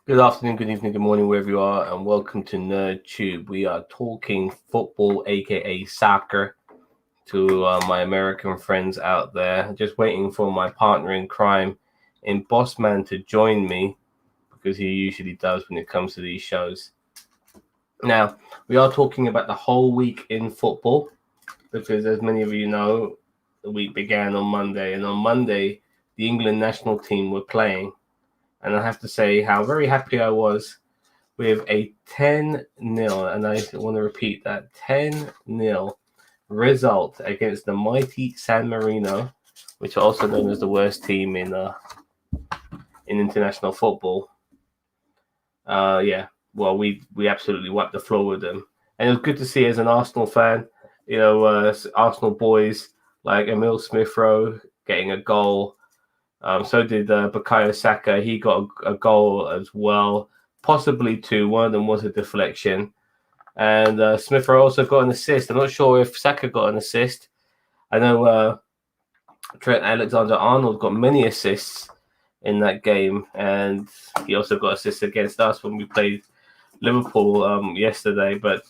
Good afternoon, good evening, good morning, wherever you are, and welcome to NerdTube. We are talking football, aka soccer, to my American friends out there. Just waiting for my partner in crime in Bossman to join me because he usually does when it comes to these shows. Now, we are talking about the whole week in football because, as many of you know, the week began on Monday, and on Monday, the England national team were playing. And I have to say how very happy I was with a 10-0, and I want to repeat that 10-0 result against the mighty San Marino, which are also known as the worst team in international football. Yeah, well, we absolutely wiped the floor with them, and it was good to see as an Arsenal fan, Arsenal boys like Emil Smith Rowe getting a goal. So did Bukayo Saka. He got a goal as well, possibly two. One of them was a deflection. And Smith Rowe also got an assist. I'm not sure if Saka got an assist. I know Trent Alexander-Arnold got many assists in that game, and he also got assists against us when we played Liverpool yesterday. But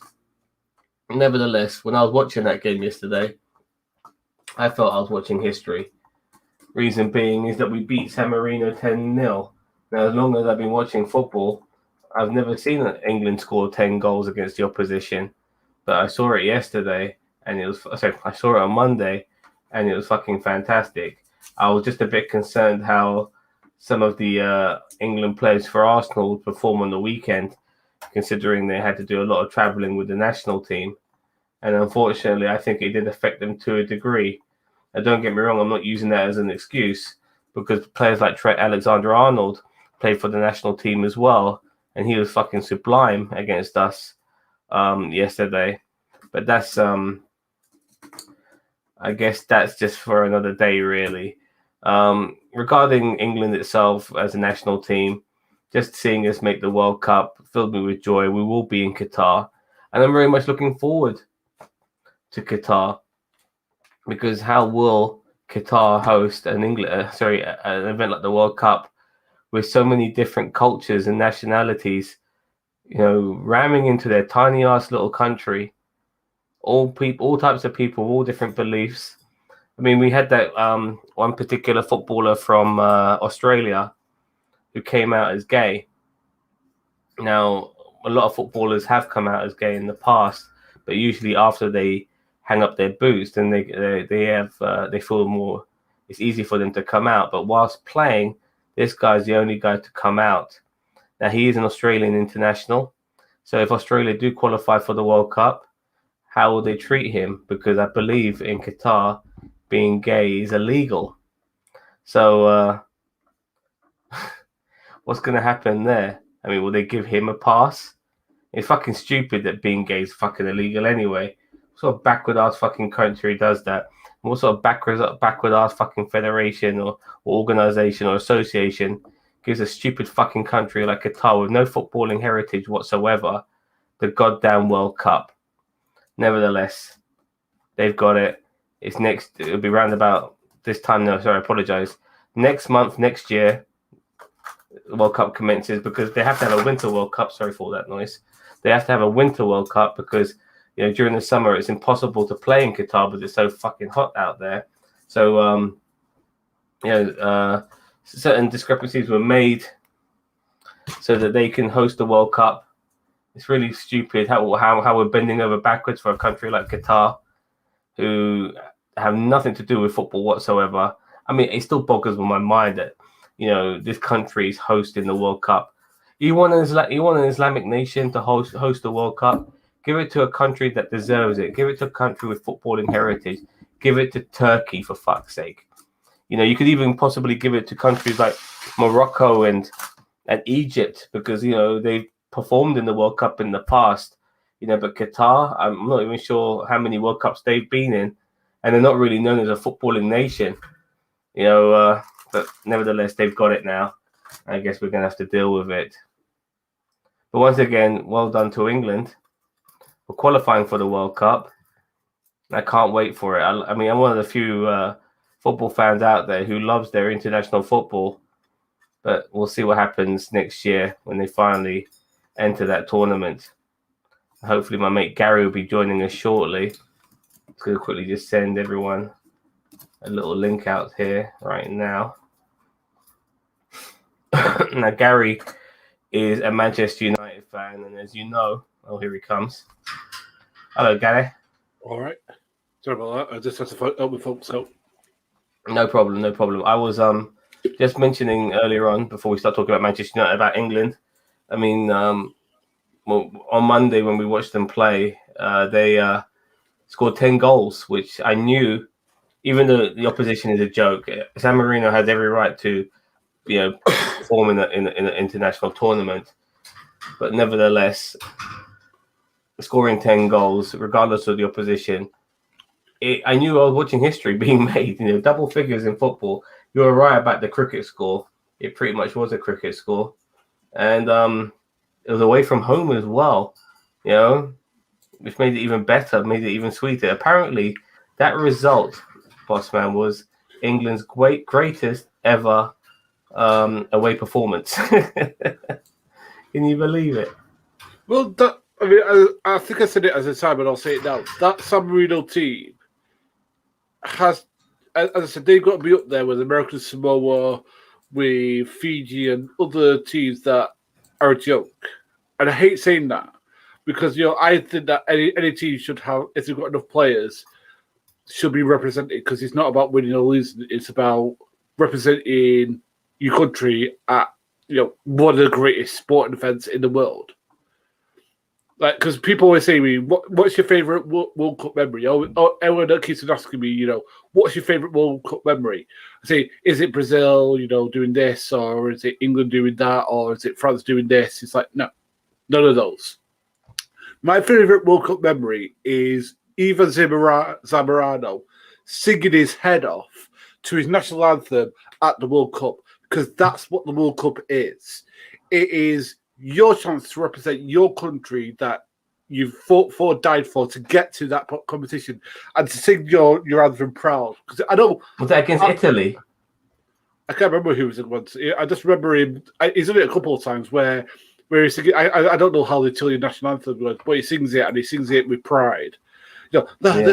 nevertheless, when I was watching that game yesterday, I felt I was watching history. Reason being is that we beat San Marino 10-0. Now, as long as I've been watching football, I've never seen England score 10 goals against the opposition. But I saw it yesterday, and I saw it on Monday, and it was fucking fantastic. I was just a bit concerned how some of the England players for Arsenal would perform on the weekend, considering they had to do a lot of travelling with the national team. And unfortunately, I think it did affect them to a degree. Now, don't get me wrong, I'm not using that as an excuse because players like Trent Alexander-Arnold played for the national team as well, and he was fucking sublime against us yesterday. But that's, I guess that's just for another day, really. Regarding England itself as a national team, just seeing us make the World Cup filled me with joy. We will be in Qatar, and I'm very much looking forward to Qatar. Because how will Qatar host an event like the World Cup with so many different cultures and nationalities, ramming into their tiny ass little country, all types of people, all different beliefs. I mean, we had that one particular footballer from Australia who came out as gay. Now, a lot of footballers have come out as gay in the past, but usually after they hang up their boots, then they feel more. It's easy for them to come out. But whilst playing, this guy's the only guy to come out. Now he is an Australian international, so if Australia do qualify for the World Cup, how will they treat him? Because I believe in Qatar, being gay is illegal. So what's going to happen there? I mean, will they give him a pass? It's fucking stupid that being gay is fucking illegal anyway. Sort of backward ass fucking country does that? What sort of backward ass fucking federation or organization or association gives a stupid fucking country like Qatar with no footballing heritage whatsoever the goddamn World Cup? Nevertheless, they've got it. It'll be round about this time. No, sorry, I apologize. Next month, next year, the World Cup commences because they have to have a Winter World Cup. Sorry for all that noise. They have to have a Winter World Cup because during the summer, it's impossible to play in Qatar because it's so fucking hot out there. So, certain discrepancies were made so that they can host the World Cup. It's really stupid how we're bending over backwards for a country like Qatar, who have nothing to do with football whatsoever. I mean, it still boggles my mind that this country is hosting the World Cup. You want an Islamic nation to host the World Cup? Give it to a country that deserves it. Give it to a country with footballing heritage. Give it to Turkey, for fuck's sake. You could even possibly give it to countries like Morocco and Egypt because, they've performed in the World Cup in the past. But Qatar, I'm not even sure how many World Cups they've been in, and they're not really known as a footballing nation. But nevertheless, they've got it now. I guess we're going to have to deal with it. But once again, well done to England. We're qualifying for the World Cup. I can't wait for it. I mean, I'm one of the few football fans out there who loves their international football. But we'll see what happens next year when they finally enter that tournament. Hopefully, my mate Gary will be joining us shortly. I'm going to quickly just send everyone a little link out here right now. Now, Gary is a Manchester United fan, and as you know, oh, here he comes. Hello, Gary. All right. Sorry about that. I just had to help my folks out. No problem, no problem. I was just mentioning earlier on, before we start talking about Manchester United, about England. I mean, well, on Monday when we watched them play, they scored 10 goals, which I knew, even though the opposition is a joke, San Marino has every right to, perform in an international tournament. But nevertheless, scoring 10 goals, regardless of the opposition, I knew I was watching history being made. Double figures in football. You were right about the cricket score. It pretty much was a cricket score. And it was away from home as well, which made it even better, made it even sweeter. Apparently, that result, Bossman, was England's greatest ever away performance. Can you believe it? Well, I think I said it as a time, but I'll say it now. That San Marino team has, as I said, they've got to be up there with American Samoa, with Fiji, and other teams that are a joke. And I hate saying that because I think that any team should have, if they've got enough players, should be represented, because it's not about winning or losing. It's about representing your country at one of the greatest sporting events in the world. Like, because people always say to me, what's your favourite World Cup memory? Everyone keeps asking me, what's your favourite World Cup memory? I say, is it Brazil, doing this, or is it England doing that, or is it France doing this? It's like, no, none of those. My favourite World Cup memory is Ivan Zamorano singing his head off to his national anthem at the World Cup, because that's what the World Cup is. It is your chance to represent your country that you've fought for, died for, to get to that competition and to sing your anthem proud. Because I know, was that against Italy? I can't remember who was it once. I just remember him. He's done it a couple of times where he's singing. I don't know how the Italian national anthem was, but he sings it, and he sings it with pride. That one.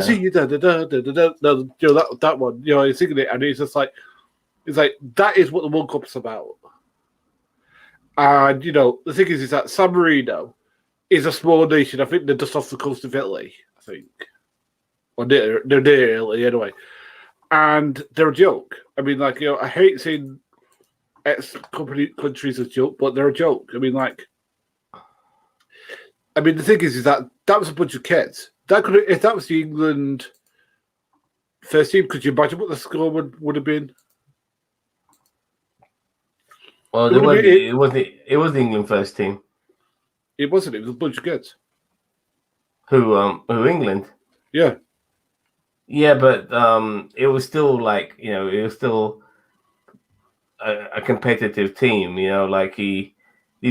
He's singing it, and he's just like, that is what the World Cup's about. And, the thing is that San Marino is a small nation. I think they're just off the coast of Italy, I think. Or they're near Italy, anyway. And they're a joke. I mean, I hate saying countries as a joke, but they're a joke. I mean, the thing is that was a bunch of kids. If that was the England first team, could you imagine what the score would have been? Well, it was the England first team. It wasn't. It was a bunch of kids. Who England? Yeah. Yeah, but it was still it was still a competitive team. These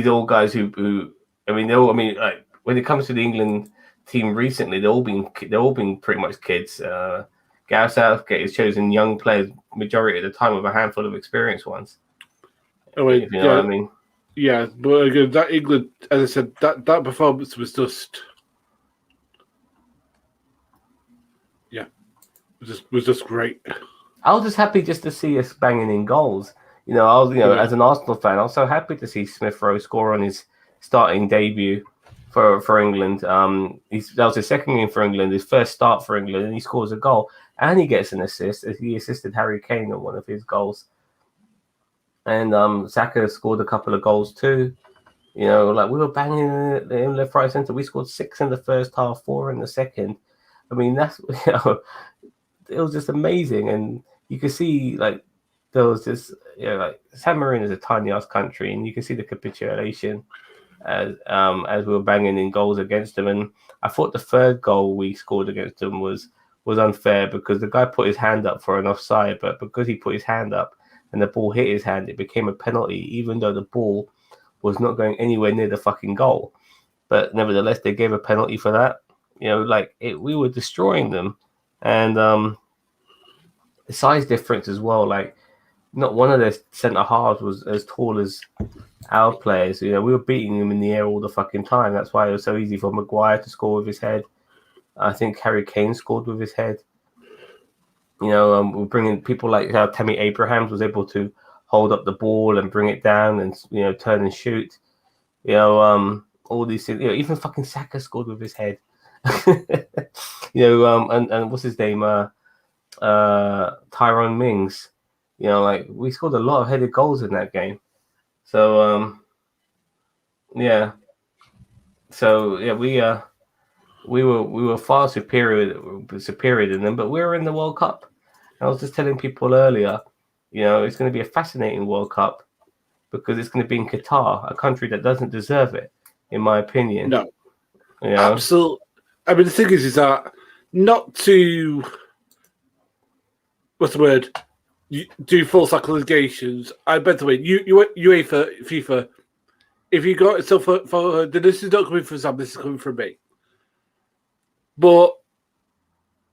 are all guys who when it comes to the England team recently, they're all been pretty much kids. Gareth Southgate has chosen young players majority of the time with a handful of experienced ones. Oh, if you know what I mean. Yeah, but again, that England, as I said, that performance was just, was just great. I was just happy just to see us banging in goals. As an Arsenal fan, I was so happy to see Smith Rowe score on his starting debut for England. That was his second game for England, his first start for England, and he scores a goal and he gets an assist as he assisted Harry Kane on one of his goals. And Saka scored a couple of goals too. We were banging in left, right, centre. We scored 6 in the first half, 4 in the second. I mean, that's it was just amazing, and you could see there was this San Marino is a tiny ass country, and you can see the capitulation as we were banging in goals against them. And I thought the third goal we scored against them was unfair because the guy put his hand up for an offside, but because he put his hand up and the ball hit his hand, it became a penalty, even though the ball was not going anywhere near the fucking goal. But nevertheless, they gave a penalty for that. We were destroying them. And the size difference as well. not one of their centre halves was as tall as our players. We were beating them in the air all the fucking time. That's why it was so easy for Maguire to score with his head. I think Harry Kane scored with his head. We're bringing people like how Tammy Abrahams was able to hold up the ball and bring it down and turn and shoot. All these things. Even fucking Saka scored with his head. And what's his name? Tyrone Mings. We scored a lot of headed goals in that game. So yeah. So yeah, we were far superior than them, but we were in the World Cup. I was just telling people earlier, it's going to be a fascinating World Cup because it's going to be in Qatar, a country that doesn't deserve it, in my opinion. No, absolutely. I mean, the thing is that not to what's the word? Do false accusations. I by the way, UEFA, FIFA. If you got so for this is not coming from Sam, this is coming from me. But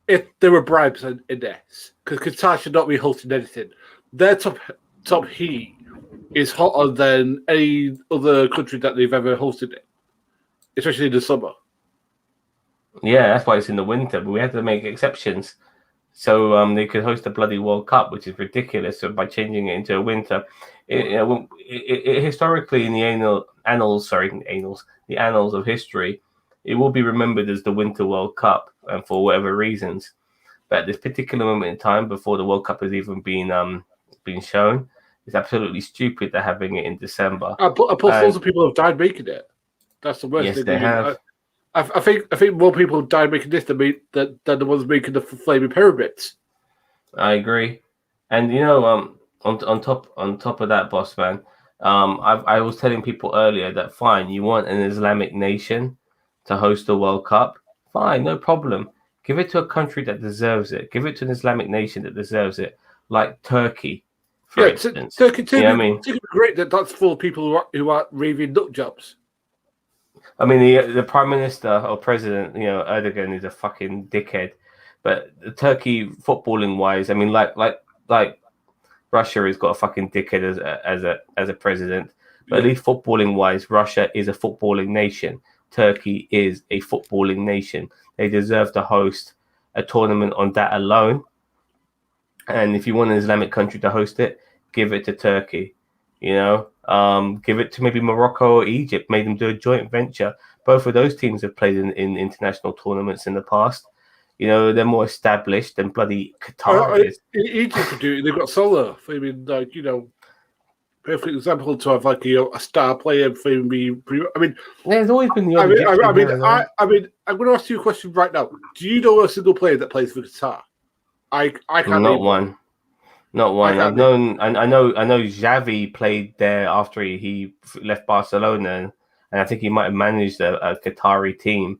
if there were bribes in this, because Qatar should not be hosting anything, their top heat is hotter than any other country that they've ever hosted it, especially in the summer. Yeah, that's why it's in the winter, but we had to make exceptions. So they could host a bloody World Cup, which is ridiculous. So by changing it into a winter, historically in the annals of history, it will be remembered as the Winter World Cup, and for whatever reasons. But at this particular moment in time, before the World Cup has even been shown, it's absolutely stupid they're having it in December. Lots of people have died making it. That's the worst yes, thing. They have. I think more people have died making this than the ones making the flaming pyramids. I agree, and on top of that, boss man, I was telling people earlier that fine, you want an Islamic nation to host the World Cup, fine, no problem. Give it to a country that deserves it. Give it to an Islamic nation that deserves it, like Turkey, for instance. Turkey, great that's full of people who are raving nut jobs. I mean, the prime minister or president, Erdogan is a fucking dickhead. But Turkey, footballing wise, I mean, like Russia has got a fucking dickhead as a president. But at least footballing wise, Russia is a footballing nation. Turkey is a footballing nation. They deserve to host a tournament on that alone. And if you want an Islamic country to host it, give it to Turkey. Give it to maybe Morocco or Egypt. Made them do a joint venture. Both of those teams have played in international tournaments in the past. They're more established than bloody Qatar is. Egypt could do it. They've got solar. I mean, perfect example to have a star player for me. I mean, there's always been the. I mean, I'm going to ask you a question right now. Do you know a single player that plays for Qatar? I can't. Not one. Not one. I know Xavi played there after he left Barcelona, and I think he might have managed a Qatari team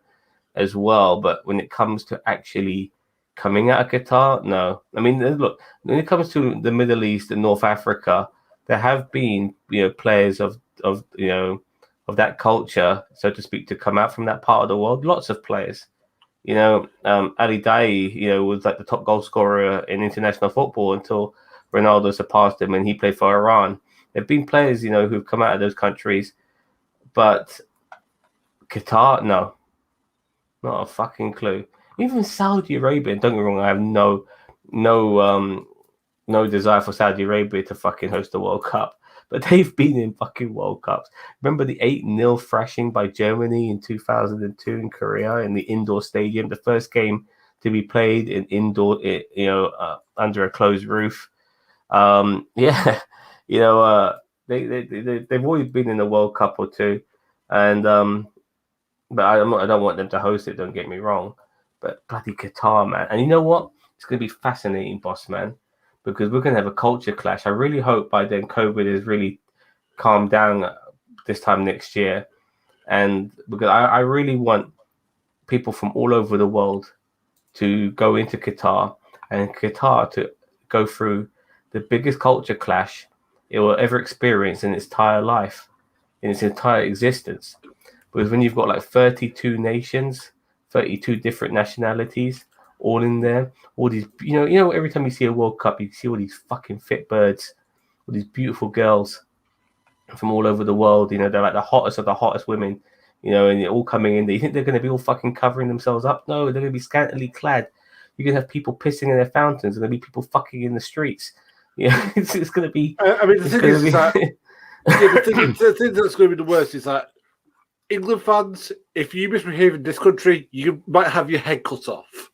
as well. But when it comes to actually coming out of Qatar, no. I mean, look, when it comes to the Middle East and North Africa, there have been players of that culture, so to speak, to come out from that part of the world. Lots of players. Ali Daei, was like the top goal scorer in international football until Ronaldo surpassed him and he played for Iran. There have been players, who've come out of those countries, but Qatar, no, not a fucking clue. Even Saudi Arabia, don't get me wrong, I have no desire for Saudi Arabia to fucking host the World Cup, but they've been in fucking World Cups. Remember the 8-0 thrashing by Germany in 2002 in Korea in the indoor stadium, the first game to be played in indoor, under a closed roof. They've always been in the World Cup or two, and but I don't want them to host it. Don't get me wrong, but bloody Qatar, man. And you know what? It's going to be fascinating, boss man, because we're going to have a culture clash. I really hope by then COVID has really calmed down this time next year, and because I really want people from all over the world to go into Qatar and Qatar to go through the biggest culture clash it will ever experience in its entire life, in its entire existence. Because when you've got like 32 nations, 32 different nationalities, all in there, all these, every time you see a World Cup, you see all these fucking fit birds, all these beautiful girls from all over the world. You know, they're like the hottest of the hottest women. You know, and they're all coming in. You think they're going to be all fucking covering themselves up? No, they're going to be scantily clad. You're going to have people pissing in their fountains, and there'll be people fucking in the streets. Yeah, it's going to be. I mean, the thing is that the thing that's going to be the worst is that England fans, if you misbehave in this country, you might have your head cut off.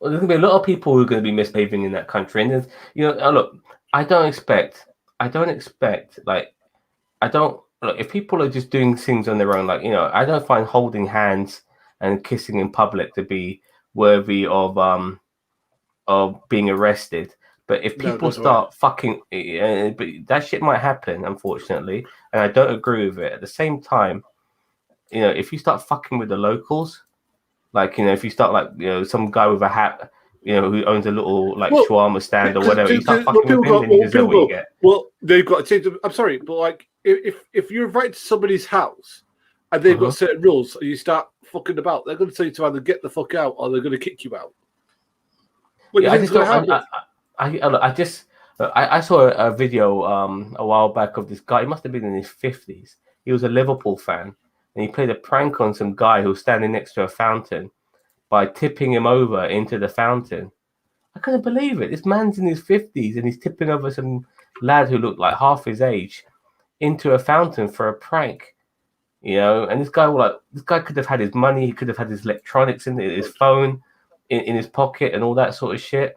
Well, there's going to be a lot of people who are going to be misbehaving in that country, and look, I don't expect, like, look, if people are just doing things on their own, like, I don't find holding hands and kissing in public to be worthy of being arrested. But if people start fucking, but that shit might happen, unfortunately, and I don't agree with it. At the same time, if you start fucking with the locals, like, if you start, like, some guy with a hat, who owns a little, like, shawarma stand or whatever, you start fucking with him, then you deserve what you get. Well, they've got to change them. I'm sorry, but, like, if you're invited to somebody's house and they've got certain rules and you start fucking about, they're going to tell you to either get the fuck out or they're going to kick you out. Yeah, I saw a video a while back of this guy. He must have been in his 50s. He was a Liverpool fan, and he played a prank on some guy who was standing next to a fountain by tipping him over into the fountain. I couldn't believe it. This man's in his 50s, and he's tipping over some lad who looked like half his age into a fountain for a prank. And this guy could have had his money. He could have had his electronics in his phone in his pocket and all that sort of shit.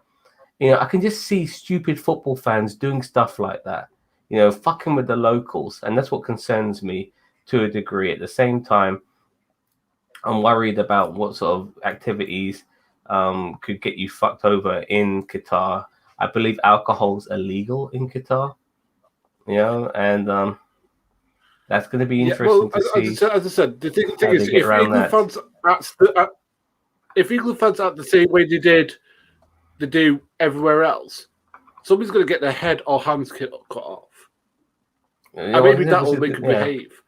I can just see stupid football fans doing stuff like that, fucking with the locals. And that's what concerns me to a degree. At the same time, I'm worried about what sort of activities could get you fucked over in Qatar. I believe alcohol's illegal in Qatar, and that's going to be interesting to see. As I said, the thing is, if England fans act the same way they do everywhere else, somebody's going to get their head or hands cut off. And maybe that will make them behave.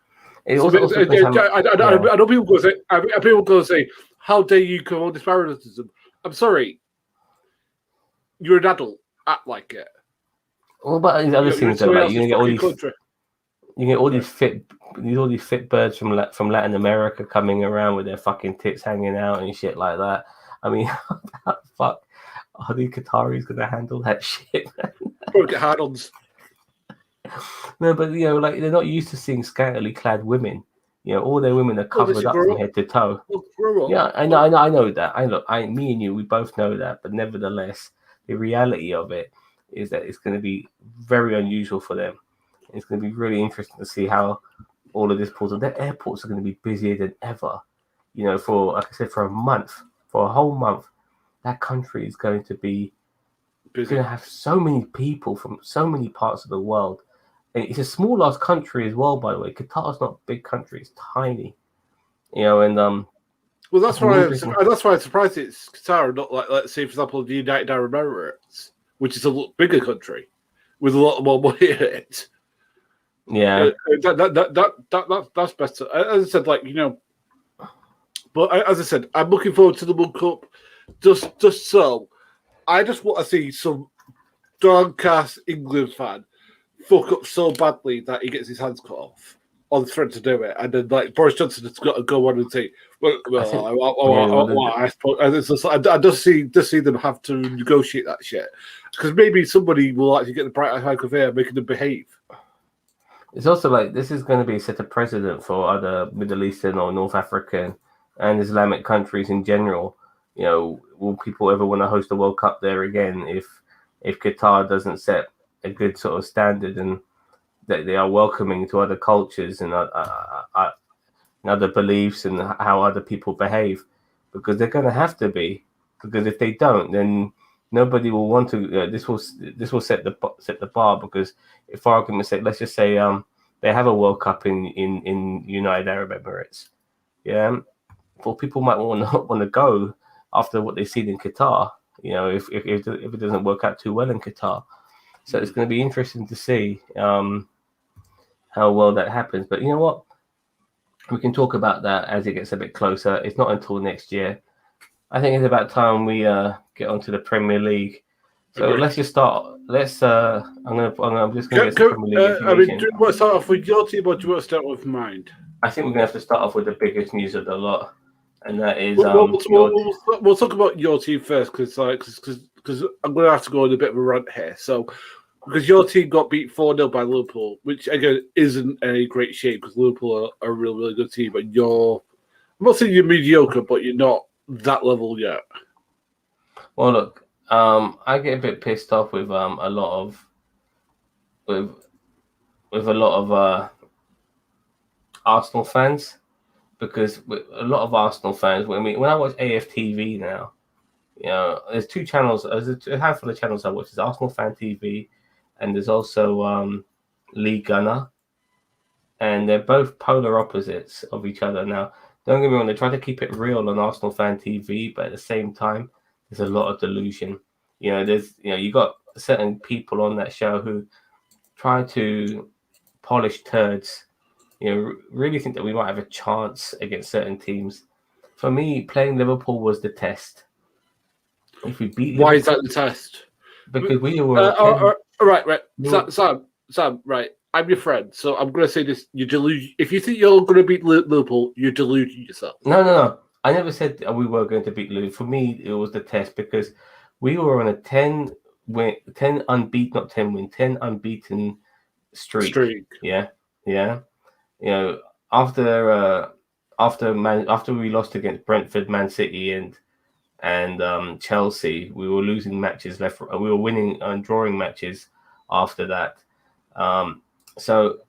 I know people go say, "How dare you come on this parallelism?" I'm sorry, you're an adult. Act like it. Well, but these other things are like you get all these fit birds from Latin America coming around with their fucking tits hanging out and shit like that. I mean, how the fuck are the Qataris gonna handle that shit? Probably get hard-ons. No, but like they're not used to seeing scantily clad women. All their women are covered up from head to toe. Yeah, I know that. Me and you, we both know that. But nevertheless, the reality of it is that it's going to be very unusual for them. It's going to be really interesting to see how all of this pulls on. Their airports are going to be busier than ever. For, like I said, for a whole month, that country is going to be busy. Going to have so many people from so many parts of the world. And it's a small ass country as well, by the way. Qatar's not a big country; it's tiny. And well, that's why I'm surprised it's Qatar, not like, let's say, for example, the United Arab Emirates, which is a lot bigger country with a lot more money in it. Yeah, that's better. As I said, but as I said, I'm looking forward to the World Cup. Just so, I just want to see some downcast England fan fuck up so badly that he gets his hands cut off on thread to do it, and then Boris Johnson has got to go on and say, I suppose I just see them have to negotiate that shit because maybe somebody will actually get the bright hike of air, making them behave. It's also like this is going to be set a precedent for other Middle Eastern or North African and Islamic countries in general. Will people ever want to host a World Cup there again if Qatar doesn't set a good sort of standard and that they are welcoming to other cultures and other beliefs and how other people behave? Because they're going to have to be. Because if they don't, then nobody will want to. This will set the bar. Because if, for argument's sake, let's just say they have a World Cup in United Arab Emirates, well, people might not want to go after what they've seen in Qatar. If it doesn't work out too well in Qatar, so it's going to be interesting to see how well that happens. But you know what? We can talk about that as it gets a bit closer. It's not until next year. I think it's about time we get onto the Premier League. So Agreed. let's just start. Let's. I'm just gonna get some Premier League I mean, information. do you want to start off with your team or do you want to start with mine? I think we're gonna have to start off with the biggest news of the lot, and that is We'll talk about your team first because I'm going to have to go on a bit of a rant here. So, because your team got beat 4-0 by Liverpool, which again isn't any great shape because Liverpool are a really, really good team, but I'm not saying you're mediocre, but you're not that level yet. Well, look, I get a bit pissed off with a lot of with a lot of Arsenal fans because a lot of Arsenal fans. When I watch AFTV now, there's two channels. There's a handful of channels I watch. There's Arsenal Fan TV, and there's also League Gunner, and they're both polar opposites of each other. Now, don't get me wrong; they try to keep it real on Arsenal Fan TV, but at the same time, there's a lot of delusion. You got certain people on that show who try to polish turds. Really think that we might have a chance against certain teams. For me, playing Liverpool was the test. If we beat Liverpool, why is that the test? Because we were right. Sam, right. I'm your friend, so I'm going to say this: you delude. If you think you're going to beat Liverpool, you're deluding yourself. No. I never said we were going to beat Liverpool. For me, it was the test because we were on a 10 unbeaten, not 10 win, 10 unbeaten streak. Yeah. After we lost against Brentford, Man City, and Chelsea, we were losing matches left. We were winning and drawing matches after that. So,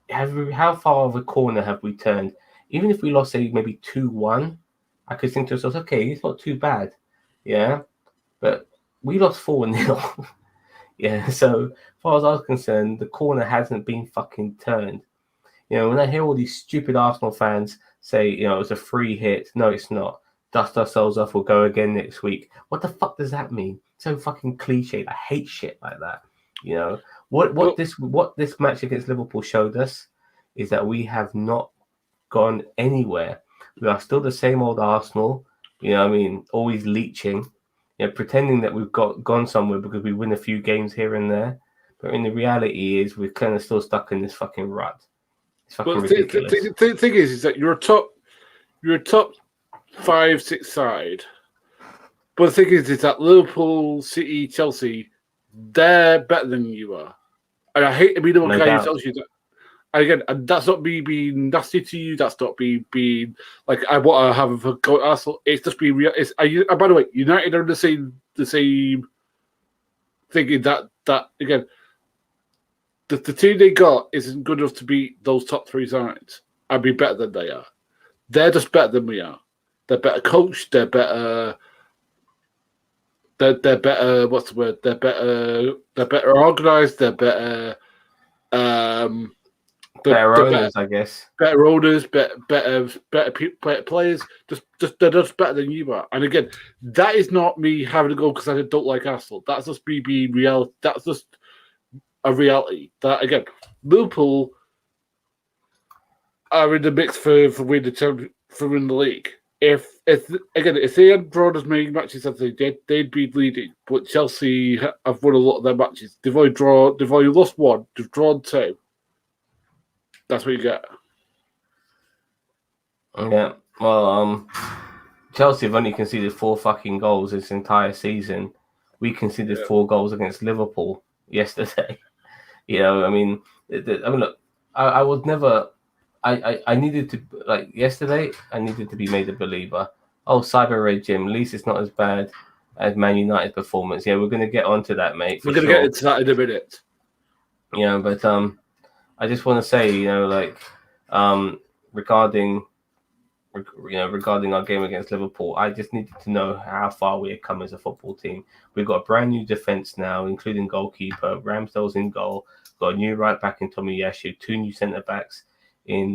how far of a corner have we turned? Even if we lost, say, maybe 2-1, I could think to ourselves, okay, it's not too bad. Yeah. But we lost 4-0. Yeah. So, as far as I was concerned, the corner hasn't been fucking turned. When I hear all these stupid Arsenal fans say, it was a free hit. No, it's not. Dust ourselves off, we'll go again next week. What the fuck does that mean? So fucking cliche. I hate shit like that. What this match against Liverpool showed us is that we have not gone anywhere. We are still the same old Arsenal. Always leeching, pretending that we've gone somewhere because we win a few games here and there. But in the reality is we're kind of still stuck in this fucking rut. It's fucking ridiculous. The thing is that you're a top 5-6 side. But the thing is that Liverpool, City, Chelsea, they're better than you are. And I hate to be the one guy who tells you that. And again, and that's not me being nasty to you. That's not me being like I want to have a go at Arsenal. It's just being real. By the way, United are the same thinking that again, the team they got isn't good enough to beat those top 3 sides and be better than they are. They're just better than we are. They're better coached. They're better. They're better. What's the word? They're better organized. They're better. Better owners, I guess. Better owners. Better players. They're just better than you are. And again, that is not me having to go because I don't like Arsenal. That's just me being real. That's just a reality. That again, Liverpool are in the mix for winning the league. If they had drawn as many matches as they did, they'd be leading. But Chelsea have won a lot of their matches. They've only lost 1. They've drawn 2. That's what you get. Yeah. Well, Chelsea have only conceded 4 fucking goals this entire season. We conceded 4 goals against Liverpool yesterday. Look, I was never. I needed to yesterday. I needed to be made a believer. Oh, Cyber Red Jim. At least it's not as bad as Man United performance. Yeah, we're going to get onto that, mate. We're going to get into that in a minute. But I just want to say, regarding our game against Liverpool, I just needed to know how far we had come as a football team. We've got a brand new defense now, including goalkeeper. Ramsdale's in goal. Got a new right back in Tomiyasu. 2 new centre backs in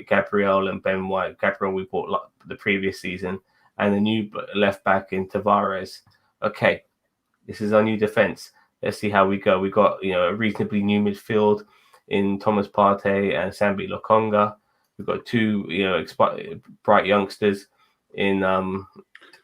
Gabriel and Ben White. Gabriel we bought the previous season, and a new left back in Tavares. Okay, this is our new defense. Let's see how we go. We got a reasonably new midfield in Thomas Partey and Sambi Lokonga. We've got 2 bright youngsters in on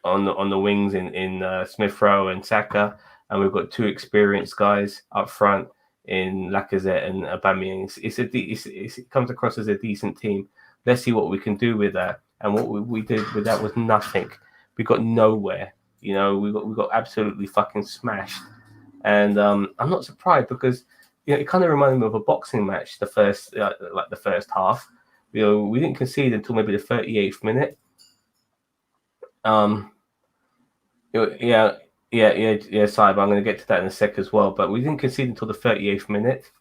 the wings in Smith Rowe and Saka. and we've got two experienced guys up front in Lacazette and Aubameyang. It comes across as a decent team. Let's see what we can do with that. And what we did with that was nothing. We got nowhere. We got absolutely fucking smashed. And I'm not surprised because it kind of reminded me of a boxing match. The first half, we didn't concede until maybe the 38th minute. Sorry, but I'm going to get to that in a sec as well. But we didn't concede until the 38th minute.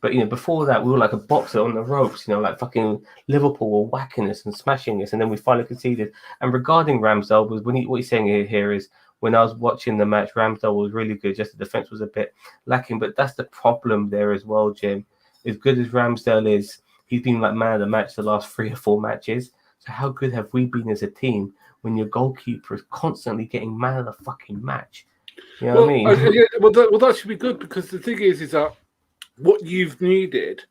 But before that, we were like a boxer on the ropes. Like fucking Liverpool were whacking us and smashing us, and then we finally conceded. And regarding Ramsdale, what he's saying here is, when I was watching the match, Ramsdale was really good. Just the defense was a bit lacking. But that's the problem there as well, Jim. As good as Ramsdale is, he's been like man of the match the last 3 or 4 matches. So how good have we been as a team when your goalkeeper is constantly getting man of the fucking match? You know what I mean? That should be good, because the thing is that what you've needed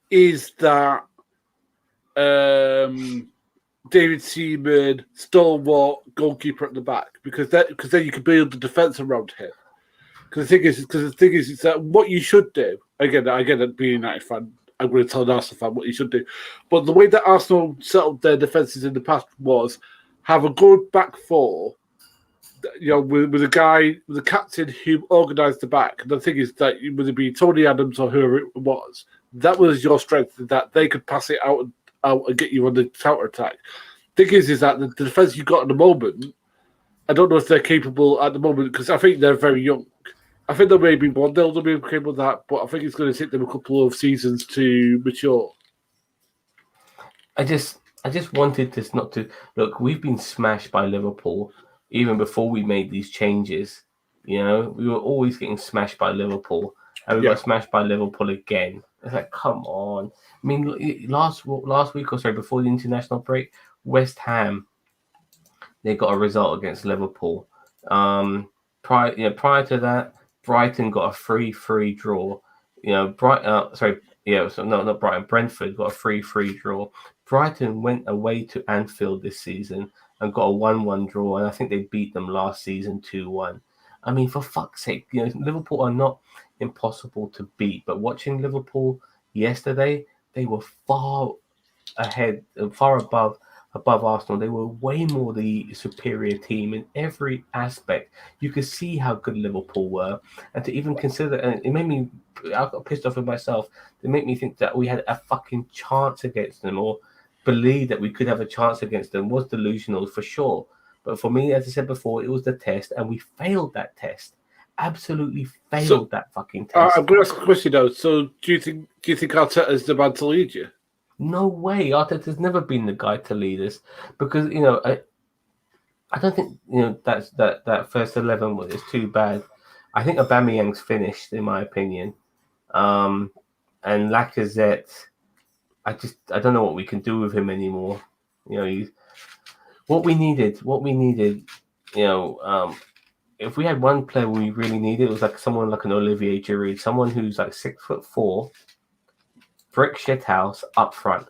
is that David Seaman, stalwart goalkeeper at the back, because then you can build the defence around him. Because the thing is that what you should do, again, being a United fan, I'm going to tell an Arsenal fan what you should do. But the way that Arsenal set up their defences in the past was have a good back four, with the captain who organised the back. And the thing is that whether it be Tony Adams or whoever it was, that was your strength, that they could pass it out and get you on the counter attack. Thing is that the defence you got at the moment, I don't know if they're capable at the moment, because I think they're very young. I think there may be one they'll be capable of that, but I think it's going to take them a couple of seasons to mature. I just wanted this not to look. We've been smashed by Liverpool even before we made these changes. We were always getting smashed by Liverpool, and we got smashed by Liverpool again. It's like, come on. I mean, last week or so, before the international break, West Ham, they got a result against Liverpool. Prior to that, Brighton got a 3-3 draw. Not Brighton. Brentford got a 3-3 draw. Brighton went away to Anfield this season and got a 1-1 draw, and I think they beat them last season 2-1. I mean, for fuck's sake, Liverpool are not impossible to beat. But watching Liverpool yesterday, they were far ahead, far above Arsenal. They were way more the superior team in every aspect. You could see how good Liverpool were, and to even consider, and it made me, I got pissed off with myself. It made me think that we had a fucking chance against them, or believe that we could have a chance against them, was delusional for sure. But for me, as I said before, it was the test, and we failed that test. Absolutely failed that fucking test. I'm going to ask a question though. So, do you think Arteta is the man to lead you? No way. Arteta's never been the guy to lead us, because I don't think that first 11 is too bad. I think Aubameyang's finished, in my opinion, and Lacazette. I don't know what we can do with him anymore. What we needed. If we had one player we really needed, it was like someone like an Olivier Giroud, someone who's like 6'4", brick shit house up front,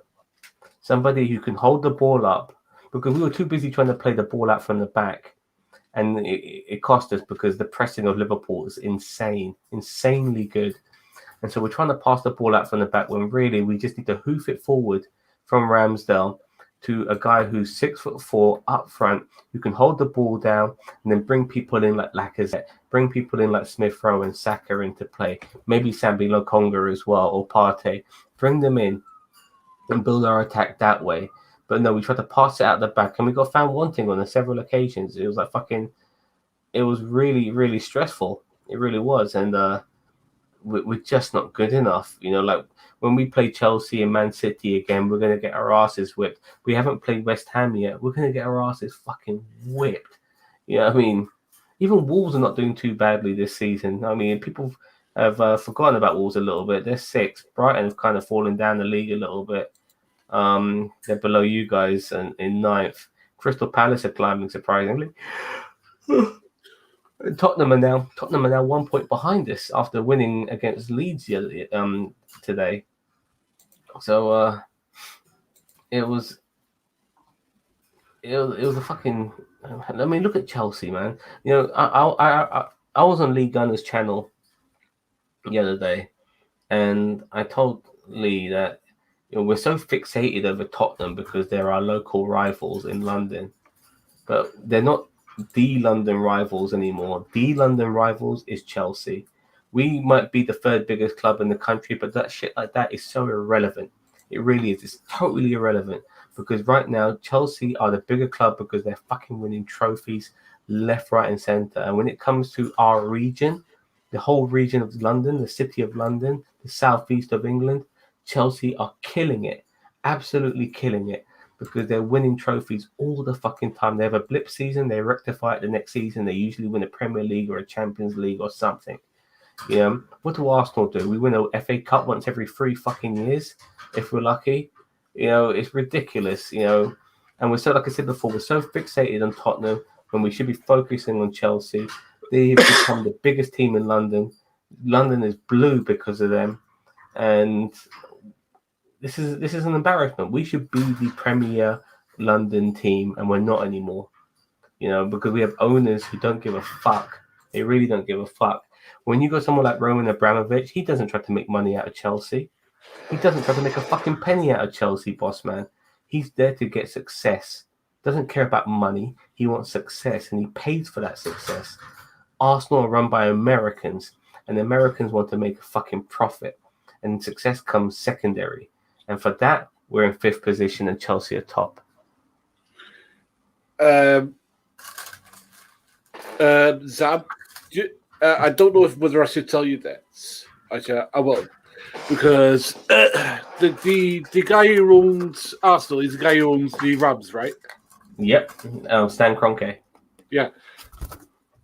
somebody who can hold the ball up, because we were too busy trying to play the ball out from the back, and it cost us because the pressing of Liverpool is insanely good, and so we're trying to pass the ball out from the back when really we just need to hoof it forward from Ramsdale to a guy who's 6'4" up front, who can hold the ball down and then bring people in like Lacazette, bring people in like Smith Rowe and Saka into play, maybe Sambi Lokonga as well, or Partey. Bring them in and build our attack that way. But no, we tried to pass it out the back, and we got found wanting on several occasions. It was like it was really, really stressful. It really was. And we're just not good enough. Like when we play Chelsea and Man City again, we're going to get our asses whipped. We haven't played West Ham yet. We're going to get our asses fucking whipped. I mean, even Wolves are not doing too badly this season. I mean, people have forgotten about Wolves a little bit. They're 6th. Brighton have kind of fallen down the league a little bit. They're below you guys and in 9th. Crystal Palace are climbing, surprisingly. Tottenham are now 1 point behind us after winning against Leeds today. So it was a fucking. I mean, look at Chelsea, man. I was on Lee Gunner's channel the other day, and I told Lee that we're so fixated over Tottenham because they're our local rivals in London, but they're not the London rivals anymore. The London rivals is Chelsea. We might be the third biggest club in the country, but that shit like that is so irrelevant. It really is. It's totally irrelevant because right now Chelsea are the bigger club because they're fucking winning trophies left, right, and centre. And when it comes to our region, the whole region of London, the city of London, the southeast of England, Chelsea are killing it, absolutely killing it because they're winning trophies all the fucking time. They have a blip season, they rectify it the next season. They usually win a Premier League or a Champions League or something. What do Arsenal do? We win a FA Cup once every 3 fucking years, if we're lucky. It's ridiculous. And we're so, like I said before, we're so fixated on Tottenham when we should be focusing on Chelsea. They've become the biggest team in London. London is blue because of them, and this is an embarrassment. We should be the premier London team, and we're not anymore. Because we have owners who don't give a fuck. They really don't give a fuck. When you got someone like Roman Abramovich, he doesn't try to make money out of Chelsea. He doesn't try to make a fucking penny out of Chelsea, boss man. He's there to get success. Doesn't care about money. He wants success, and he pays for that success. Arsenal are run by Americans, and the Americans want to make a fucking profit, and success comes secondary. And for that, we're in 5th position, and Chelsea are top. Zam, I don't know whether I should tell you this. I will, because the guy who owns Arsenal is the guy who owns the Rams, right? Yep. Stan Kroenke. Yeah.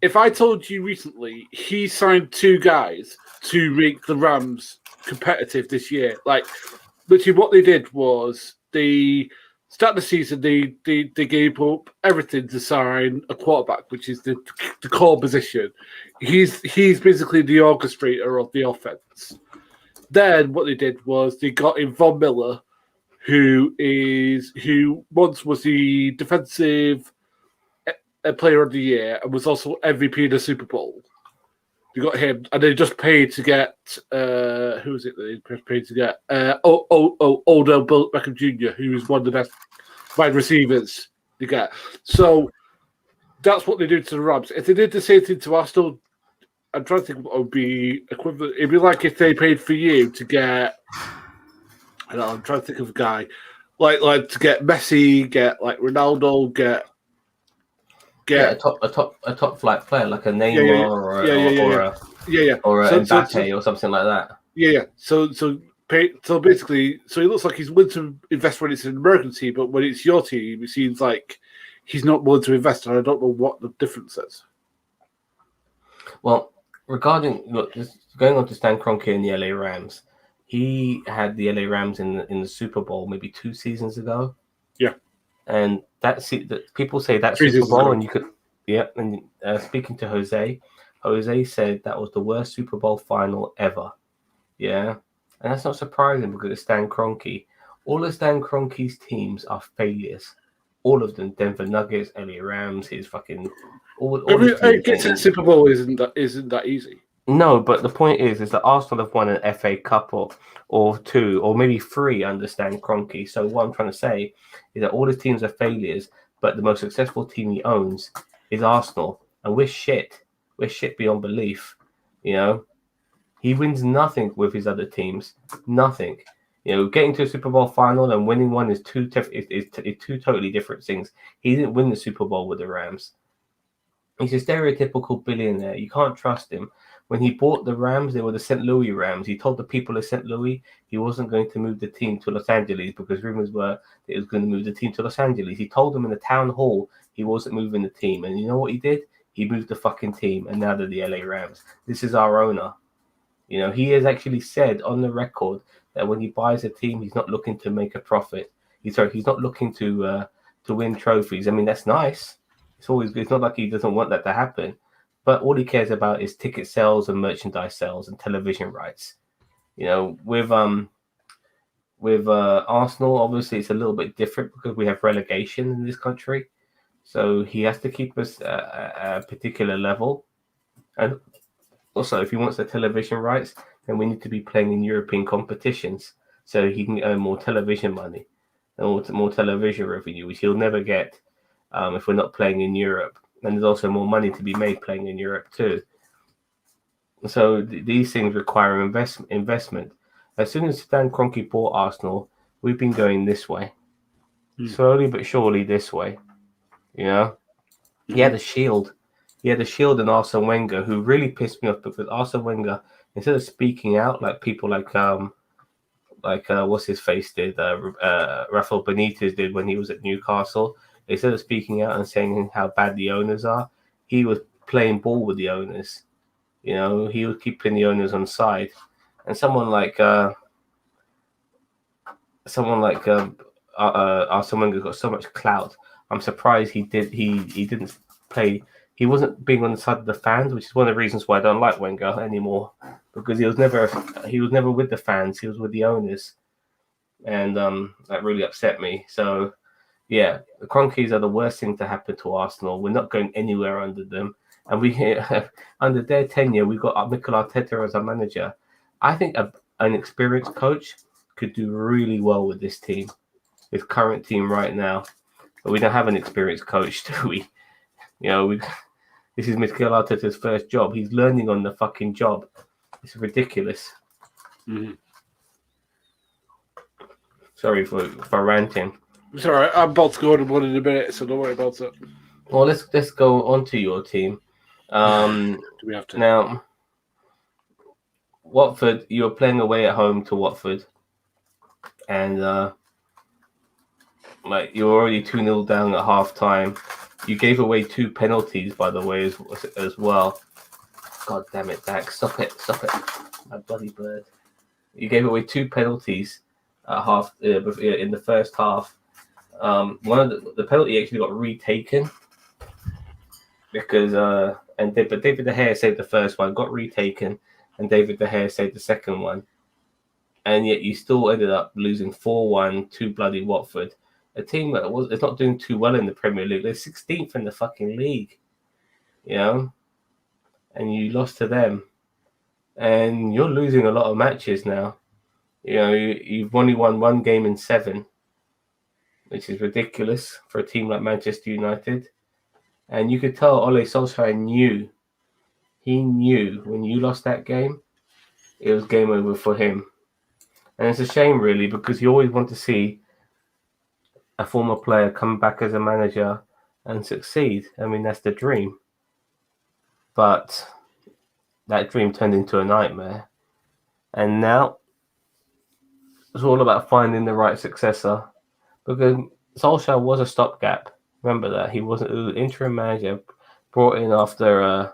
If I told you recently he signed 2 guys to make the Rams competitive this year, like literally what they did was they start the season, they gave up everything to sign a quarterback, which is the core position. He's basically the orchestrator of the offense. Then what they did was they got in Von Miller, who once was the defensive player of the year and was also MVP of the Super Bowl. They got him, and they just paid to get who was it that they paid to get? Odell Beckham Jr., who is one of the best wide receivers they get. So that's what they do to the Rams. If they did the same thing to Arsenal, I'm trying to think what would be equivalent. It'd be like if they paid for you to get. I don't know, I'm trying to think of a guy like to get Messi, get like Ronaldo, get a top flight player like a Neymar or a Mbappe or something like that. Yeah. So basically, it looks like he's willing to invest when it's an American team, but when it's your team, it seems like he's not willing to invest, and I don't know what the difference is. Well, just going on to Stan Kroenke and the LA Rams, he had the LA Rams in the Super Bowl maybe 2 seasons ago. Yeah. And people say that Super Bowl, and you could, And speaking to Jose said that was the worst Super Bowl final ever. Yeah, and that's not surprising because it's Stan Kroenke. All of Stan Kroenke's teams are failures. All of them: Denver Nuggets, LA Rams, his fucking all. Getting to the Super Bowl isn't that easy. No, but the point is that Arsenal have won an FA Cup or 2 or maybe 3 under Stan Kroenke. So what I'm trying to say is that all his teams are failures, but the most successful team he owns is Arsenal, and we're shit. We're shit beyond belief. He wins nothing with his other teams. Nothing. Getting to a Super Bowl final and winning one is two totally different things. He didn't win the Super Bowl with the Rams. He's a stereotypical billionaire. You can't trust him. When he bought the Rams, they were the St. Louis Rams. He told the people of St. Louis he wasn't going to move the team to Los Angeles because rumors were that he was going to move the team to Los Angeles. He told them in the town hall he wasn't moving the team. And you know what he did? He moved the fucking team, and now they're the LA Rams. This is our owner. He has actually said on the record that when he buys a team, he's not looking to make a profit. He's not looking to win trophies. I mean, that's nice. It's not like he doesn't want that to happen. But all he cares about is ticket sales and merchandise sales and television rights. With Arsenal, obviously it's a little bit different because we have relegation in this country. So he has to keep us at a particular level. And also, if he wants the television rights, then we need to be playing in European competitions so he can earn more television money and more television revenue, which he'll never get if we're not playing in Europe. And there's also more money to be made playing in Europe too. So these things require investment. As soon as Dan Kroenke bought Arsenal, we've been going this way, slowly but surely this way. You know, he had a shield. He had a shield in Arsene Wenger, who really pissed me off because Arsene Wenger, instead of speaking out like people like what's his face did, Rafael Benitez did when he was at Newcastle, instead of speaking out and saying how bad the owners are, he was playing ball with the owners. You know, he would keep putting the owners on side, and someone like Arsene Wenger got so much clout. I'm surprised he didn't play. He wasn't being on the side of the fans, which is one of the reasons why I don't like Wenger anymore, because he was never with the fans. He was with the owners, and that really upset me. So, yeah, the Kroenkes are the worst thing to happen to Arsenal. We're not going anywhere under them. And we under their tenure, we've got Mikel Arteta as our manager. I think an experienced coach could do really well with this team, this current team right now. But we don't have an experienced coach, do we? You know, this is Mikel Arteta's first job. He's learning on the fucking job. It's ridiculous. Mm-hmm. Sorry for ranting. It's all right. I'm about to go on one in a minute, so don't worry about it. Well, let's go on to your team. Do we have to? Now, Watford, you were playing away at home to Watford, and you were already 2-0 down at half time. You gave away 2 penalties, by the way, as well. God damn it, Dak! Stop it! My bloody bird! You gave away 2 penalties at half in the first half. One of the penalty actually got retaken because but David De Gea saved the first one, got retaken, and David De Gea saved the second one, and yet you still ended up losing 4-1 to bloody Watford, a team that it's not doing too well in the Premier League. They're 16th in the fucking league, you know, and you lost to them, and you're losing a lot of matches now. You know, you've only won 1 game in 7. Which is ridiculous for a team like Manchester United. And you could tell Ole Solskjaer knew when you lost that game, it was game over for him. And it's a shame, really, because you always want to see a former player come back as a manager and succeed. I mean, that's the dream. But that dream turned into a nightmare. And now it's all about finding the right successor. Because Solskjaer was a stopgap. Remember that he was an interim manager brought in after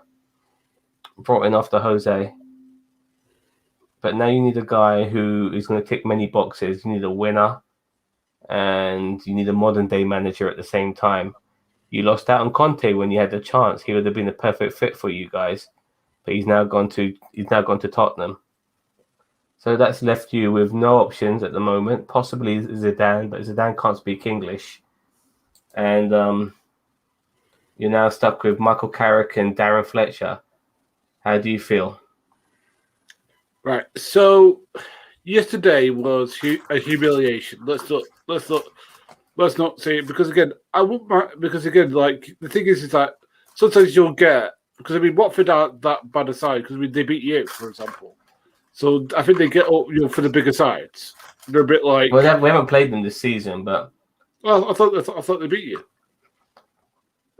Jose. But now you need a guy who is going to tick many boxes. You need a winner, and you need a modern day manager at the same time. You lost out on Conte when you had the chance. He would have been the perfect fit for you guys. But he's now gone to Tottenham. So that's left you with no options at the moment. Possibly Zidane, but Zidane can't speak English. And you're now stuck with Michael Carrick and Darren Fletcher. How do you feel? Right. So yesterday was a humiliation. Let's not say it because again, like the thing is that sometimes you'll get because Watford aren't that bad a side because they beat you, for example. So I think they get up, for the bigger sides. They're a bit like. Well, we haven't played them this season, but. Well, I thought they beat you.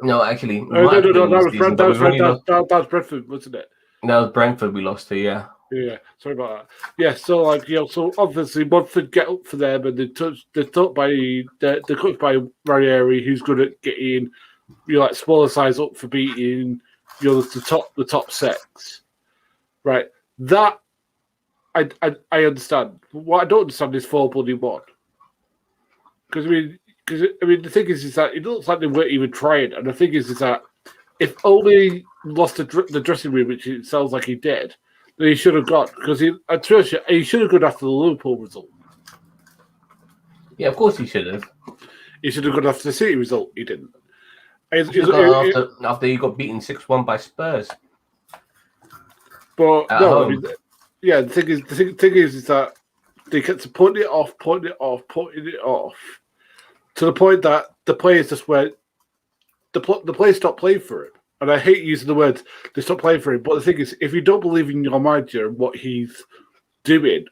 No, actually, no. That was Brentford, wasn't it? That was Brentford we lost to, yeah. Yeah, sorry about that. Yeah, so so obviously Watford get up for them, and they're taught by the coached by Ranieri, who's good at getting smaller size up for beating the top 6. Right, that. I understand. What I don't understand is 4-1. Because the thing is that it looks like they weren't even trying, and the thing is that if only lost the dressing room, which it sounds like he did, then he should have got because he should have gone after the Liverpool result. Yeah, of course he should have. He should have gone after the City result. He didn't. After you got beaten 6-1 by Spurs. But at no, I home. mean, yeah. The thing is that they get to putting it off to the point that the players just went. The players stopped playing for him, and I hate using the word they stopped playing for him. But the thing is, if you don't believe in your manager and what he's doing,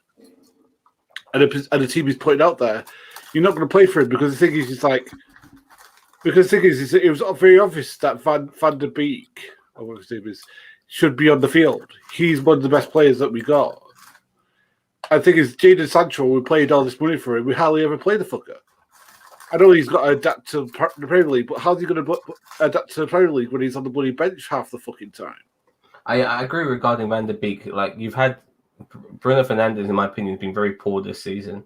and the team is putting out there, you're not going to play for him because the thing is, it was very obvious that Van der Beek, or what his name is, should be on the field. He's one of the best players that we got. I think it's Jadon Sancho. We played all this money for him. We hardly ever play the fucker. I know he's got to adapt to the Premier League, but how's he going to adapt to the Premier League when he's on the bloody bench half the fucking time? I agree regarding Van der Beek. Like, you've had Bruno Fernandes, in my opinion, has been very poor this season.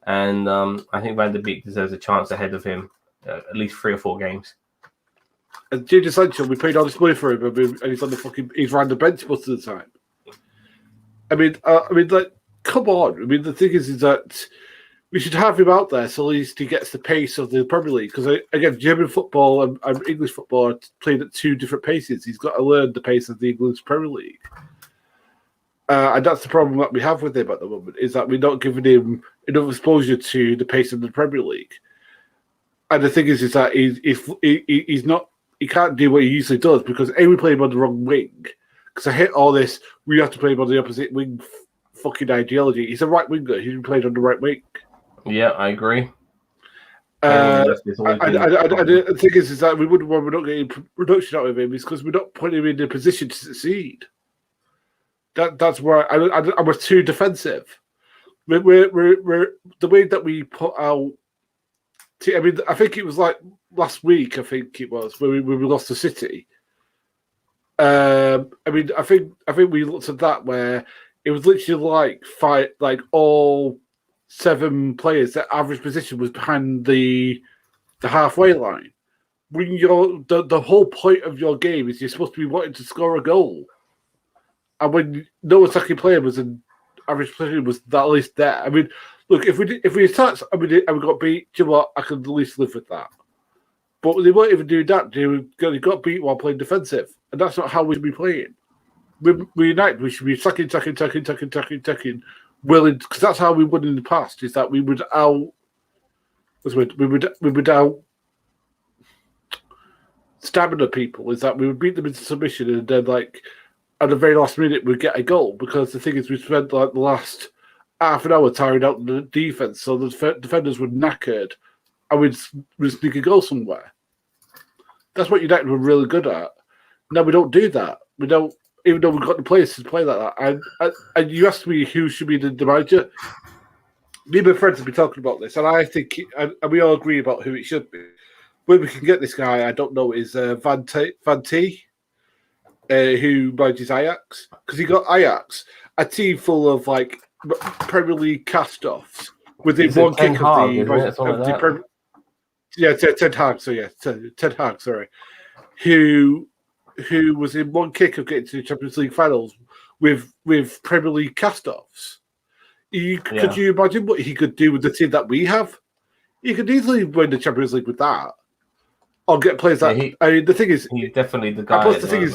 And I think Van der Beek deserves a chance ahead of him, at least 3 or 4 games. And Jadon Sancho, we paid all this money for him, and he's on he's around the bench most of the time. I mean, like, come on. I mean, the thing is that we should have him out there so at least he gets the pace of the Premier League. Because, again, German football and English football are played at 2 different paces. He's got to learn the pace of the English Premier League. And that's the problem that we have with him at the moment, is that we're not giving him enough exposure to the pace of the Premier League. And the thing is that he can't do what he usually does because, A, we play him on the wrong wing. Because I hate all this, we have to play him on the opposite wing fucking ideology. He's a right winger. He's been played on the right wing. Yeah, I agree. The thing is that we're not getting production out of him is because we're not putting him in a position to succeed. That's why I was too defensive. We're the way that we put out. I mean, I think it was like last week. I think it was when we lost to City. I mean, I think we looked at that where it was literally like all 7 players. Their average position was behind the halfway line. When the whole point of your game is you're supposed to be wanting to score a goal, and when no attacking player was an average position was at least there. I mean, look, if we attacked and we got beat, do you know what? I could at least live with that. But they won't even do that. They got beat while playing defensive, and that's not how we should be playing. We United, we should be attacking, willing, because that's how we won in the past. Is that we would out stamina people. Is that we would beat them into submission, and then like at the very last minute we'd get a goal. Because the thing is, we spent like the last half an hour tiring out the defense, so the defenders were knackered, and we'd sneak a goal somewhere. That's what United were really good at. No, we don't do that. We don't. Even though we've got the players to play like that. And you asked me who should be the manager. Me and my friends have been talking about this, and I think, and we all agree about who it should be. Where we can get this guy, I don't know, is Van T, who manages Ajax. Because he got Ajax, a team full of like Premier League cast-offs within one kick of the Premier. Yeah, Ten Hag. So yeah, Ten Hag. Sorry, who was in one kick of getting to the Champions League finals with Premier League cast-offs. Could you imagine what he could do with the team that we have? He could easily win the Champions League with that, or get players that. I mean, the thing is, he's definitely the guy. Plus, the thing is,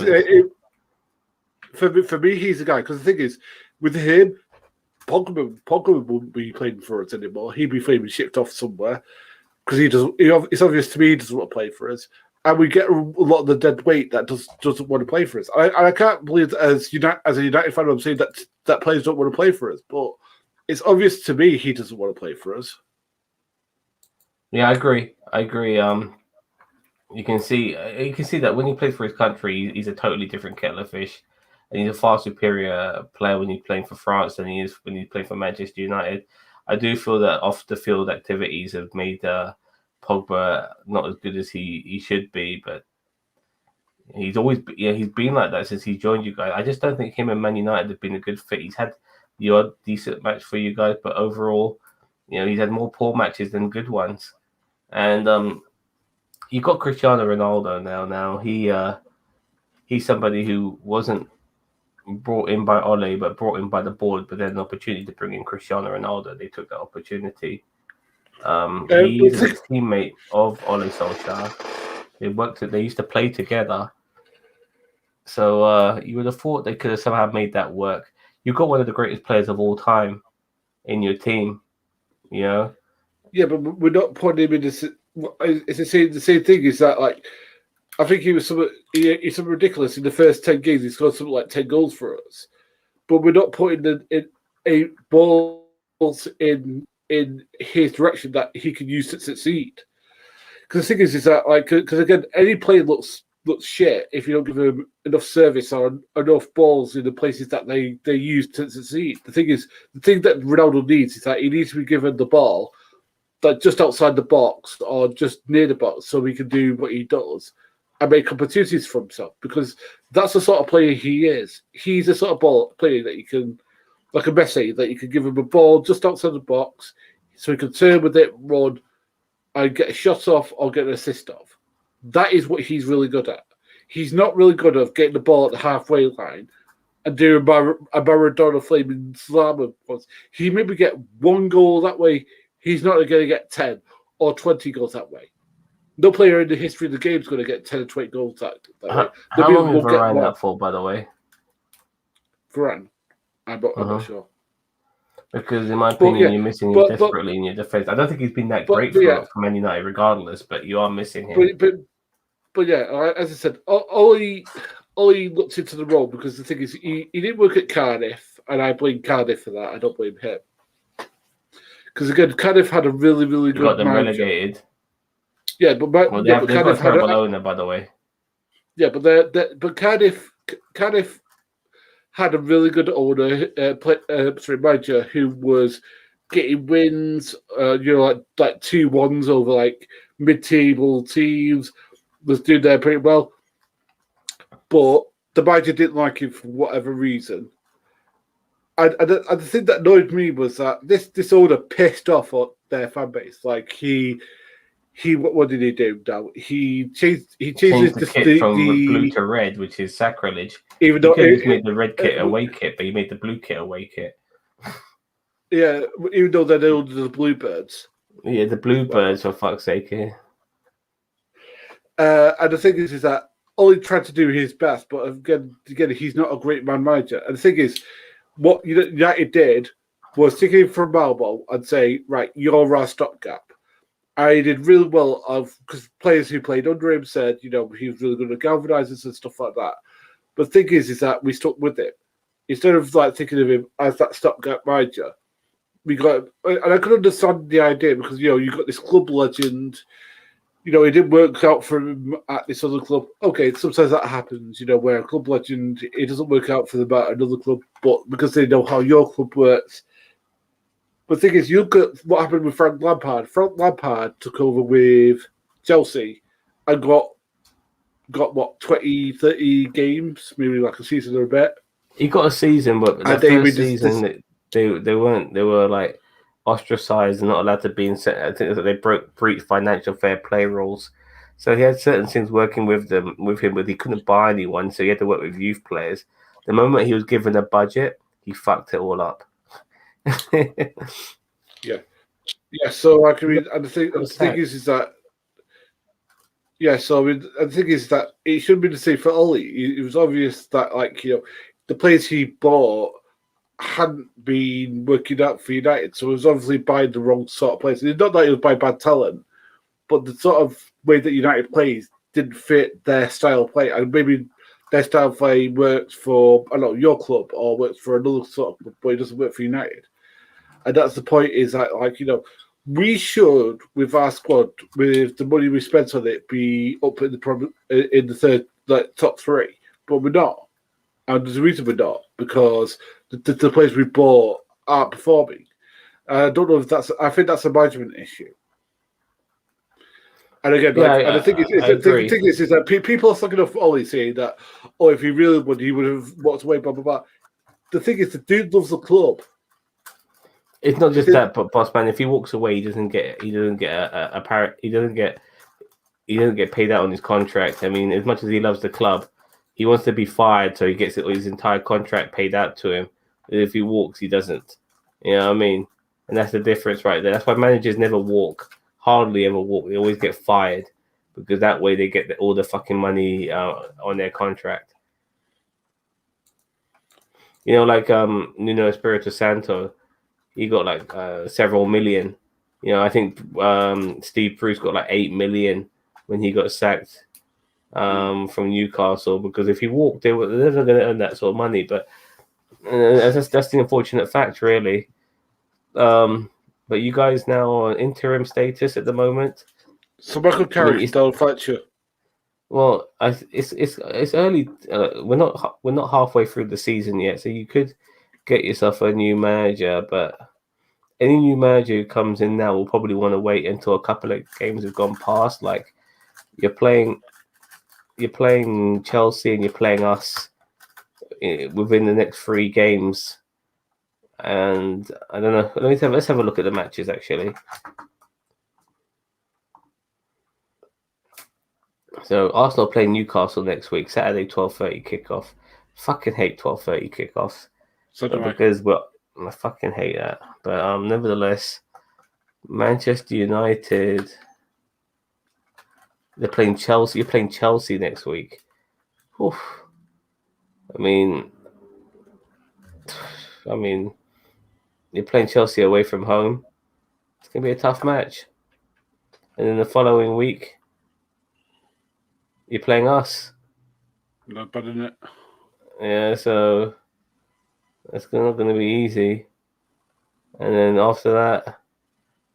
for me, he's the guy. Because the thing is, with him, Pogba wouldn't be playing for us anymore. He'd be being shipped off somewhere because he doesn't. It's obvious to me he doesn't want to play for us. And we get a lot of the dead weight that doesn't want to play for us. I can't believe that as a United fan, I'm saying that players don't want to play for us. But it's obvious to me he doesn't want to play for us. Yeah, I agree. You can see that when he plays for his country, he's a totally different kettle of fish, and he's a far superior player when he's playing for France than he is when he's playing for Manchester United. I do feel that off the field activities have made Pogba not as good as he should be, but he's been like that since he joined you guys. I just don't think him and Man United have been a good fit. He's had the odd decent match for you guys, but overall, he's had more poor matches than good ones. And you got Cristiano Ronaldo now. Now he's somebody who wasn't brought in by Ole, but brought in by the board. But they had an opportunity to bring in Cristiano Ronaldo. They took that opportunity. He's a teammate of Ole Solskjaer. They used to play together. So you would have thought they could have somehow made that work. You've got one of the greatest players of all time in your team, you know. Yeah, but we're not putting him in this. It's the same thing. Is that like I think he was he's something ridiculous in the first 10 games. He scored something like 10 goals for us, but we're not putting in a balls in his direction that he can use to succeed. Because the thing is that like because again, any player looks shit if you don't give him enough service or enough balls in the places that they use to succeed. The thing that Ronaldo needs is that he needs to be given the ball like just outside the box or just near the box so he can do what he does and make opportunities for himself, because that's the sort of player he is. He's the sort of ball player that you can, like a Messi, that you can give him a ball just outside the box so he can turn with it, run, and get a shot off or get an assist off. That is what he's really good at. He's not really good at getting the ball at the halfway line and doing a Maradona flaming slam. He maybe get one goal that way. He's not going to get 10 or 20 goals that way. No player in the history of the game is going to get 10 or 20 goals that way. How long is Varane that for, by the way? Varane? I'm not sure. Because in my opinion, you're missing him desperately in your defence. I don't think he's been that great for Man United regardless, but you are missing him. But yeah, as I said, Ollie looked into the role because the thing is, he didn't work at Cardiff, and I blame Cardiff for that. I don't blame him. Because again, Cardiff had a really, really good got them manager. Relegated. Yeah, but they've got a terrible owner, by the way. Yeah, but Cardiff had a really good owner, manager who was getting wins, like 2-1s over like mid-table teams, was doing there pretty well. But the manager didn't like him for whatever reason. And the thing that annoyed me was that this owner pissed off on their fan base. Like he what did he do now? He changed the kit from blue to red, which is sacrilege. Even though he made the red kit away kit, but he made the blue kit away kit. Yeah, even though they're the Bluebirds. Yeah, the Bluebirds, for fuck's sake. Yeah. And the thing is that Ollie tried to do his best, but again, he's not a great man manager. And the thing is, what United did was take him from Malmo and say, right, you're our stopgap. I did really well because players who played under him said, he was really good at galvanizers and stuff like that. But the thing is that we stuck with it. Instead of like thinking of him as that stopgap manager, we got, and I could understand the idea because, you got this club legend, it didn't work out for him at this other club. Okay, sometimes that happens, where a club legend, it doesn't work out for them at another club, but because they know how your club works. But the thing is, you look at what happened with Frank Lampard. Frank Lampard took over with Chelsea and got what, 20, 30 games, maybe like a season or a bit. He got a season, but the first season, they weren't. They were like ostracized and not allowed to be in. I think that they breached financial fair play rules. So he had certain things working with him, but he couldn't buy anyone, so he had to work with youth players. The moment he was given a budget, he fucked it all up. Yeah. So I mean, and the thing is that. Yeah, so I mean, the thing is that it shouldn't be the same for Ollie. It was obvious that, the players he bought hadn't been working out for United, so he was obviously buying the wrong sort of players. It's not that he was buying bad talent, but the sort of way that United plays didn't fit their style of play, and maybe their style of play works for, I don't know, your club or works for another sort of club, but it doesn't work for United. And that's the point, is that, we should, with our squad, with the money we spent on it, be up in the third, top three. But we're not. And there's a reason we're not, because the players we bought aren't performing. I don't know if I think that's a management issue. And again, the thing is that people are fucking off Ollie saying that, if he really would, he would have walked away, blah, blah, blah. The thing is, the dude loves the club. It's not just that, but Bossman, if he walks away, he doesn't get paid out on his contract. I mean, as much as he loves the club, he wants to be fired, so he gets his entire contract paid out to him. If he walks, he doesn't. You know what I mean? And that's the difference right there. That's why managers never walk, hardly ever walk. They always get fired, because that way they get all the fucking money on their contract. like Nuno Espirito Santo, he got like several million. I think Steve Bruce got like 8 million when he got sacked from Newcastle, because if he walked, they're never going to earn that sort of money. But that's the unfortunate fact, really. But you guys now on interim status at the moment. So Michael Carrick, Del Fletcher. Well, it's early. We're not halfway through the season yet, so you could get yourself a new manager. But any new manager who comes in now will probably want to wait until a couple of games have gone past. Like you're playing Chelsea and you're playing us within the next 3 games. And I don't know. Let's have a look at the matches actually. So Arsenal play Newcastle next week, Saturday 12:30 kickoff. Fucking hate 12:30 kickoffs. So because I fucking hate that. But nevertheless, Manchester United, they're playing Chelsea. You're playing Chelsea next week. Oof. I mean, you're playing Chelsea away from home. It's gonna be a tough match. And then the following week, you're playing us. Not bad, isn't it? Yeah, so that's not going to be easy. And then after that,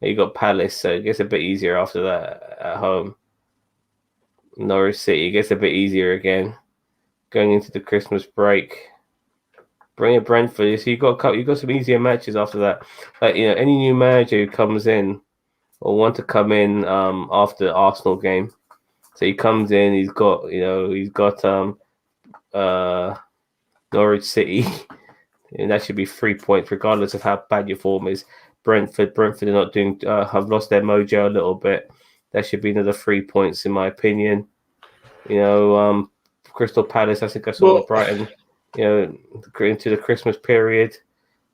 you got Palace, so it gets a bit easier after that at home. Norwich City gets a bit easier again. Going into the Christmas break, bring it Brentford. So you got some easier matches after that. Like any new manager who comes in or want to come in after the Arsenal game. So he comes in. He's got Norwich City, and that should be 3 points, regardless of how bad your form is. Brentford are not doing. Have lost their mojo a little bit. That should be another 3 points, in my opinion. Crystal Palace. I think I saw Brighton. Into the Christmas period.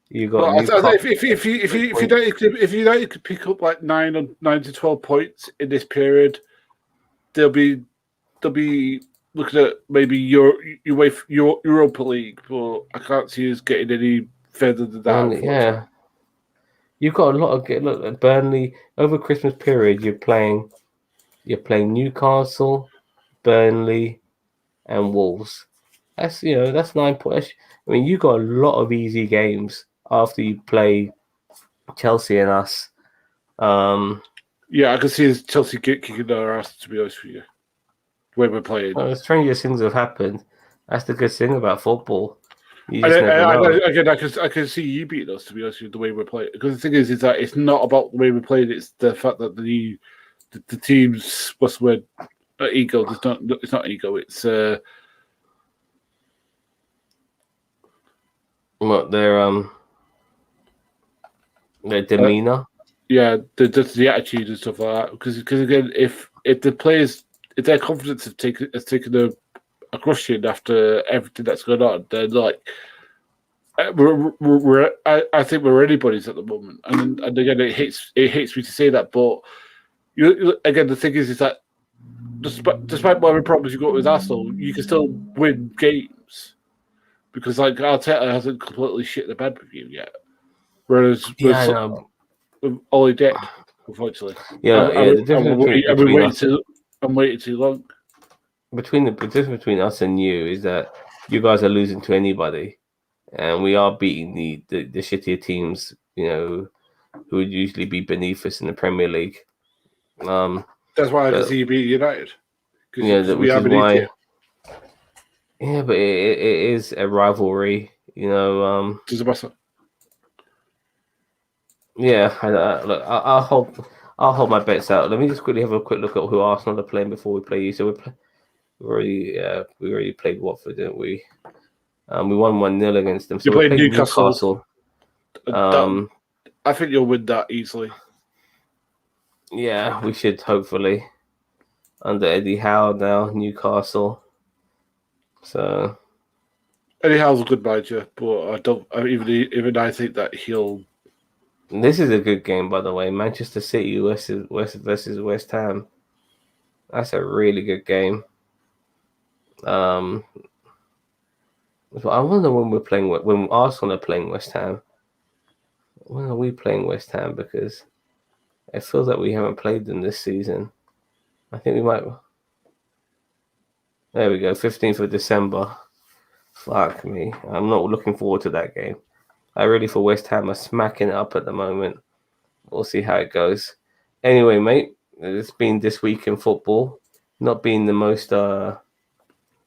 You got. If United could pick up like 9 to 12 points in this period, they'll be looking at maybe Europa League, but I can't see us getting any further than that. Yeah, you've got a lot of look at Burnley over Christmas period. You're playing Newcastle, Burnley, and Wolves. That's 9 points. I mean, you got a lot of easy games after you play Chelsea and us. Yeah, I can see Chelsea kicking their ass, to be honest with you. The way we're playing. The strangest things have happened. That's the good thing about football. I can see you beating us, to be honest with you, the way we're playing. Because the thing is that it's not about the way we're playing, it's the fact that the team's ego. It's not ego, it's what their demeanor. The attitude and stuff like that. Because again, if the players, if their confidence has taken a crushing after everything that's going on, then like I think we're anybody's at the moment. And again, it hits me to say that, but again, the thing is that despite whatever problems you got with Arsenal, you can still win games because like Arteta hasn't completely shit the bed with you yet. Whereas Ollie did, unfortunately. I'm waiting too long. The difference between us and you is that you guys are losing to anybody, and we are beating the shittier teams, who would usually be beneath us in the Premier League. That's why I can see you beat United. Because we are beneath you. Yeah, but it is a rivalry, Does it matter? Yeah, look, I'll hold my bets out. Let me just quickly have a quick look at who Arsenal are playing before we play you. So we already played Watford, didn't we? We won 1-0 against them. So you played Newcastle. I think you'll win that easily. Yeah, we should hopefully. Under Eddie Howe now, Newcastle. So Eddie Howe's a good manager, but even I think that he'll. This is a good game, by the way. Manchester City versus West Ham. That's a really good game. But I wonder when Arsenal are playing West Ham. When are we playing West Ham? Because it feels like we haven't played them this season. I think we might. There we go, 15th of December. Fuck me. I'm not looking forward to that game. I really feel West Ham are smacking it up at the moment. We'll see how it goes. Anyway, mate, it's been this week in football. Not been the most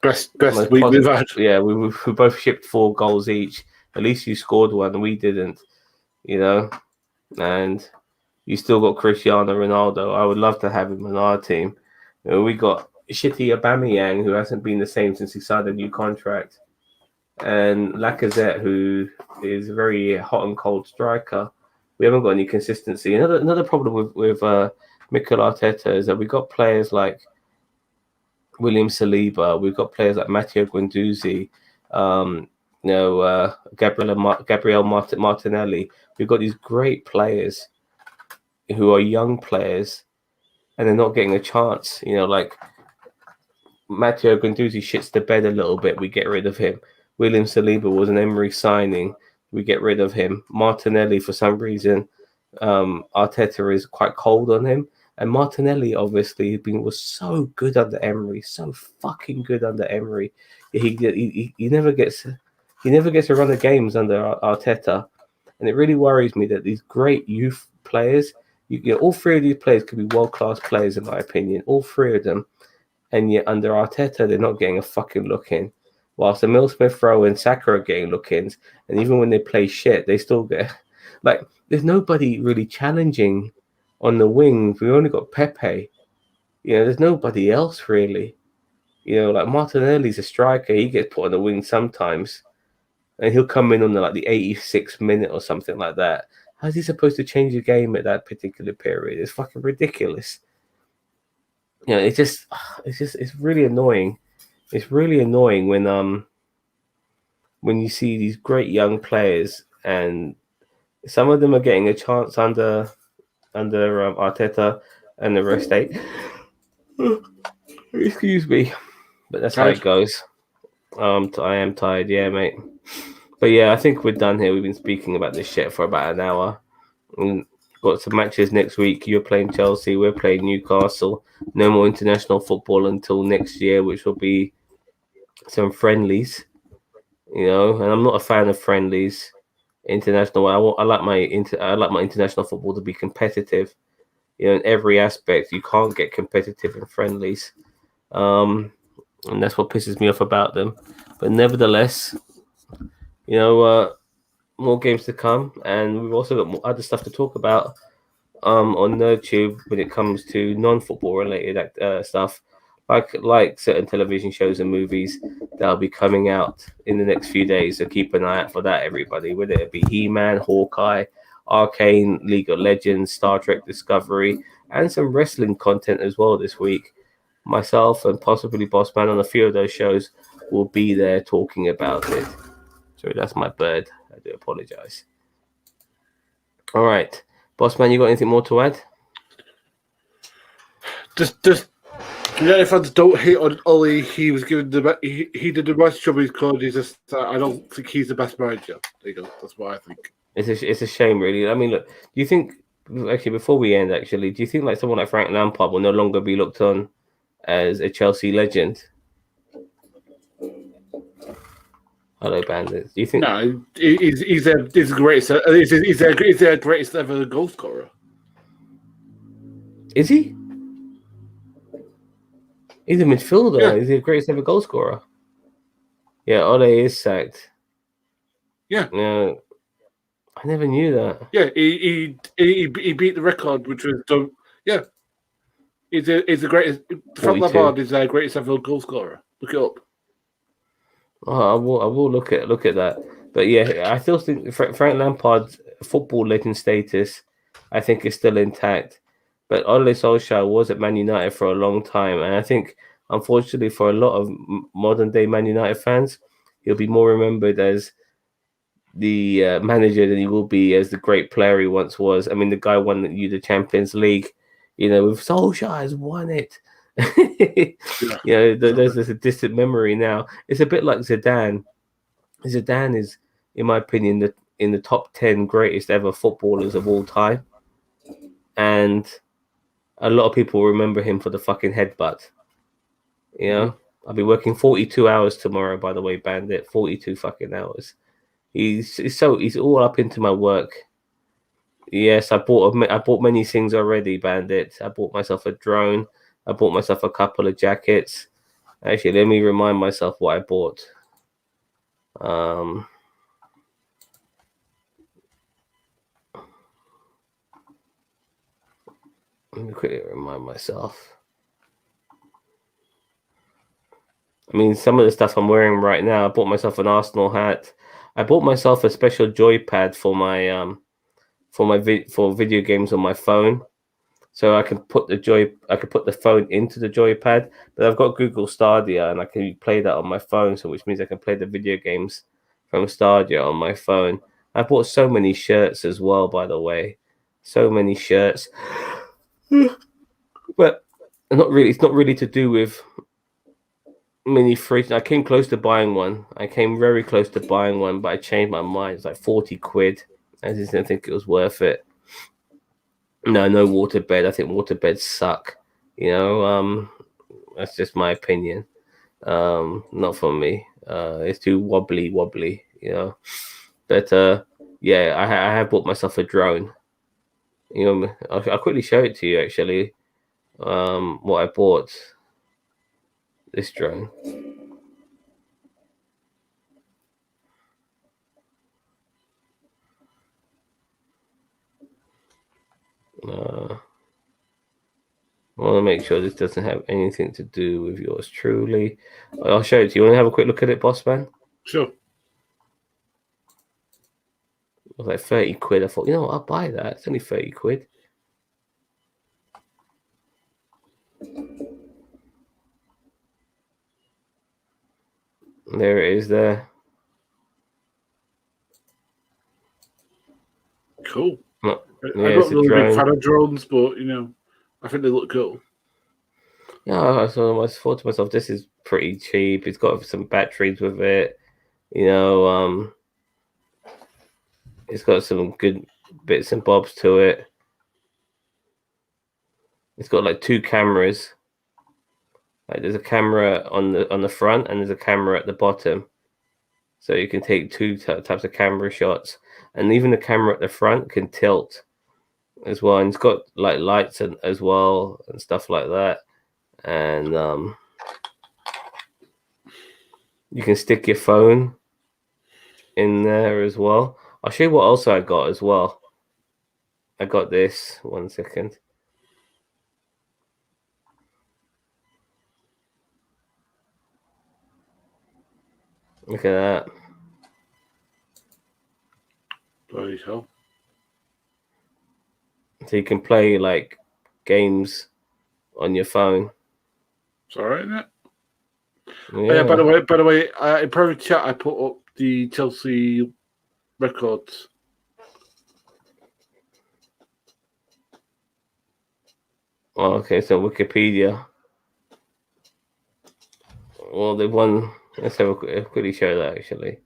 best week we've had. Yeah, we both shipped 4 goals each. At least you scored one, we didn't. And you still got Cristiano Ronaldo. I would love to have him on our team. We got shitty Aubameyang, who hasn't been the same since he signed a new contract, and Lacazette, who is a very hot and cold striker. We haven't got any consistency. Another problem with Mikel Arteta is that we got players like William Saliba, we've got players like Matteo Guendouzi, Gabriel Martinelli. We've got these great players who are young players, and they're not getting a chance. Like Matteo Guendouzi shits the bed a little bit. We get rid of him. William Saliba was an Emery signing. We get rid of him. Martinelli, for some reason, Arteta is quite cold on him. And Martinelli, obviously, was so good under Emery, so fucking good under Emery. He never gets to run the games under Arteta, and it really worries me that these great youth players, all 3 of these players could be world-class players in my opinion, all 3 of them, and yet under Arteta they're not getting a fucking look in. Whilst Emile Smith-Rowe and Saka are getting look-ins, and even when they play shit, they still get there's nobody really challenging on the wings. We only got Pepe. There's nobody else really. Like Martinelli's a striker. He gets put on the wing sometimes, and he'll come in on the 86th minute or something like that. How's he supposed to change the game at that particular period? It's fucking ridiculous. It's really annoying. It's really annoying when you see these great young players and some of them are getting a chance under Arteta and the rest ain't. Excuse me, but that's how it goes. I am tired, yeah, mate. But yeah, I think we're done here. We've been speaking about this shit for about an hour. Got some matches next week. You're playing Chelsea. We're playing Newcastle. No more international football until next year, which will be some friendlies. And I'm not a fan of friendlies. International. I like my international football to be competitive. In every aspect, you can't get competitive in friendlies, and that's what pisses me off about them. But nevertheless, more games to come, and we've also got more other stuff to talk about on NerdTube when it comes to non-football related stuff, like certain television shows and movies that'll be coming out in the next few days. So keep an eye out for that, everybody. Whether it be He-Man, Hawkeye, Arcane, League of Legends, Star Trek Discovery, and some wrestling content as well this week. Myself and possibly Bossman on a few of those shows will be there talking about it. Sorry, that's my bird. I do apologize. All right, Bossman, you got anything more to add? Just United fans don't hate on Ollie. He was given he did the best job he's called. He's just I don't think he's the best manager. There you go. That's what I think. It's a shame, really. I mean, look, do you think actually before we end, do you think someone like Frank Lampard will no longer be looked on as a Chelsea legend? Hello, Bandits. Do you think? No, he's the greatest. He's their greatest ever goal scorer. Is he? He's a midfielder. Yeah. He's the greatest ever goal scorer. Yeah, Ole is sacked. Yeah. No, I never knew that. Yeah, he beat the record, which was done. Yeah, he's the greatest. Frank Lampard is their greatest ever goal scorer. Look it up. Oh, I will look at that. But yeah, I still think Frank Lampard's football legend status, I think, is still intact. But Ole Solskjaer was at Man United for a long time, and I think, unfortunately, for a lot of modern day Man United fans, he'll be more remembered as the manager than he will be as the great player he once was. I mean, the guy won the Champions League. With Solskjaer has won it. There's a distant memory now. It's a bit like Zidane. Zidane is, in my opinion, in the top 10 greatest ever footballers of all time, and a lot of people remember him for the fucking headbutt. You know, I'll be working 42 hours tomorrow, by the way, Bandit. 42 fucking hours. He's all up into my work. Yes, I bought many things already, Bandit. I bought myself a drone. I bought myself a couple of jackets. Actually, let me remind myself what I bought. Let me quickly remind myself. I mean, some of the stuff I'm wearing right now. I bought myself an Arsenal hat. I bought myself a special joypad for my for video games on my phone, so I can put the phone into the joypad. But I've got Google Stadia, and I can play that on my phone. So which means I can play the video games from Stadia on my phone. I bought so many shirts as well, by the way, so many shirts. But it's not really to do with mini fridge. I came close to buying one. I came very close to buying one, but I changed my mind. It's like 40 quid. I just didn't think it was worth it. No waterbed. I think waterbeds suck. You know, that's just my opinion. Not for me. It's too wobbly, you know. But yeah, I have bought myself a drone. You know, I'll quickly show it to you actually. What I bought. This drone. I want to make sure this doesn't have anything to do with yours truly. I'll show it to you. Want to have a quick look at it, Bossman? Sure. It was like 30 quid. I thought, you know what, I'll buy that. It's only 30 quid. There it is there. Cool. No, I'm not really a big fan of drones, but, you know, I think they look cool. Yeah, so I thought to myself, this is pretty cheap. It's got some batteries with it. You know, it's got some good bits and bobs to it. It's got like 2 cameras. Like there's a camera on the front and there's a camera at the bottom. So you can take 2 types of camera shots, and even the camera at the front can tilt as well. And it's got like lights as well and stuff like that. And you can stick your phone in there as well. I'll show you what else I got as well. I got this. 1 second. Look at that. Bloody hell. So you can play like games on your phone. It's all right, isn't it? Yeah. By the way, in private chat, I put up the Chelsea records. Oh, okay, so Wikipedia. Well, they won. Let's have a quickly show that actually.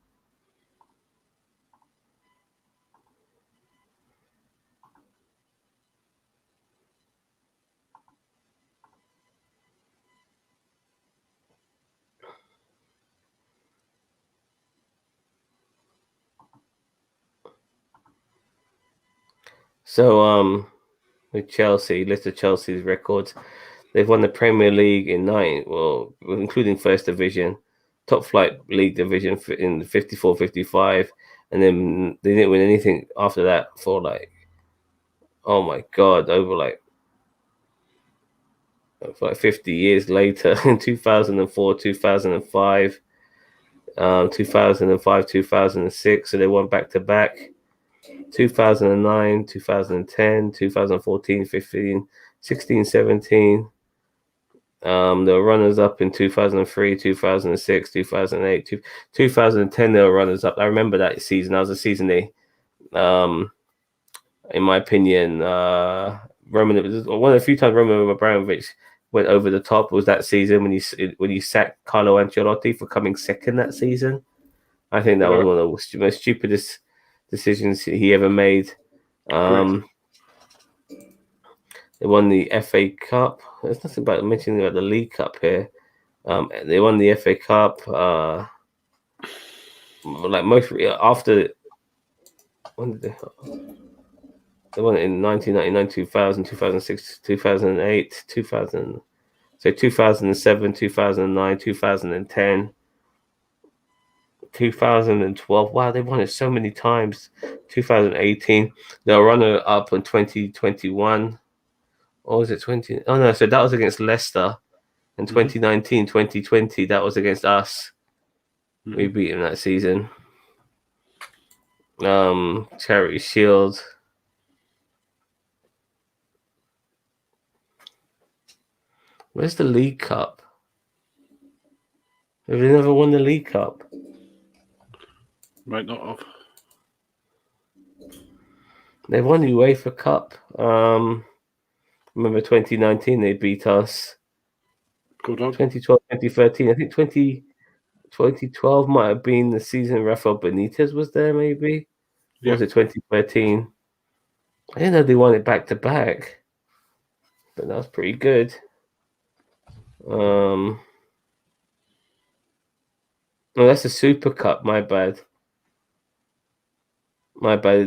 So, with Chelsea, list of Chelsea's records. They've won the Premier League in 9, well, including First Division, Top Flight League Division in 54-55, and then they didn't win anything after that for like, oh my God, over like 50 years later in 2004, 2005, 2005, 2006. So they won back to back. 2009, 2010, 2014, 15, 16, 17. They were runners up in 2003, 2006, 2008, 2010. They were runners up. I remember that season. That was a season they, in my opinion, one of the few times Roman Abramovich went over the top was that season when he sacked Carlo Ancelotti for coming second that season. I think that was one of the most stupidest decisions he ever made. They won the FA Cup. There's nothing about mentioning about the League Cup here. They won the FA Cup. Like most after when did they won it in 1999, 2000, 2006, 2008, 2000. So 2007, 2009, 2010, 2012. Wow, they won it so many times. 2018. They were runner up in 2021. Or was it 20? Oh no, so that was against Leicester. In 2019, 2020, that was against us. We beat him that season. Charity Shield. Where's the League Cup? Have they never won the League Cup? Might not have. They won the UEFA Cup. Remember 2019 they beat us. 2012, 2013. I think 2012 might have been the season Rafael Benitez was there, maybe. Or was it 2013? I didn't know they won it back to back. But that was pretty good. No, that's the Super Cup. My bad.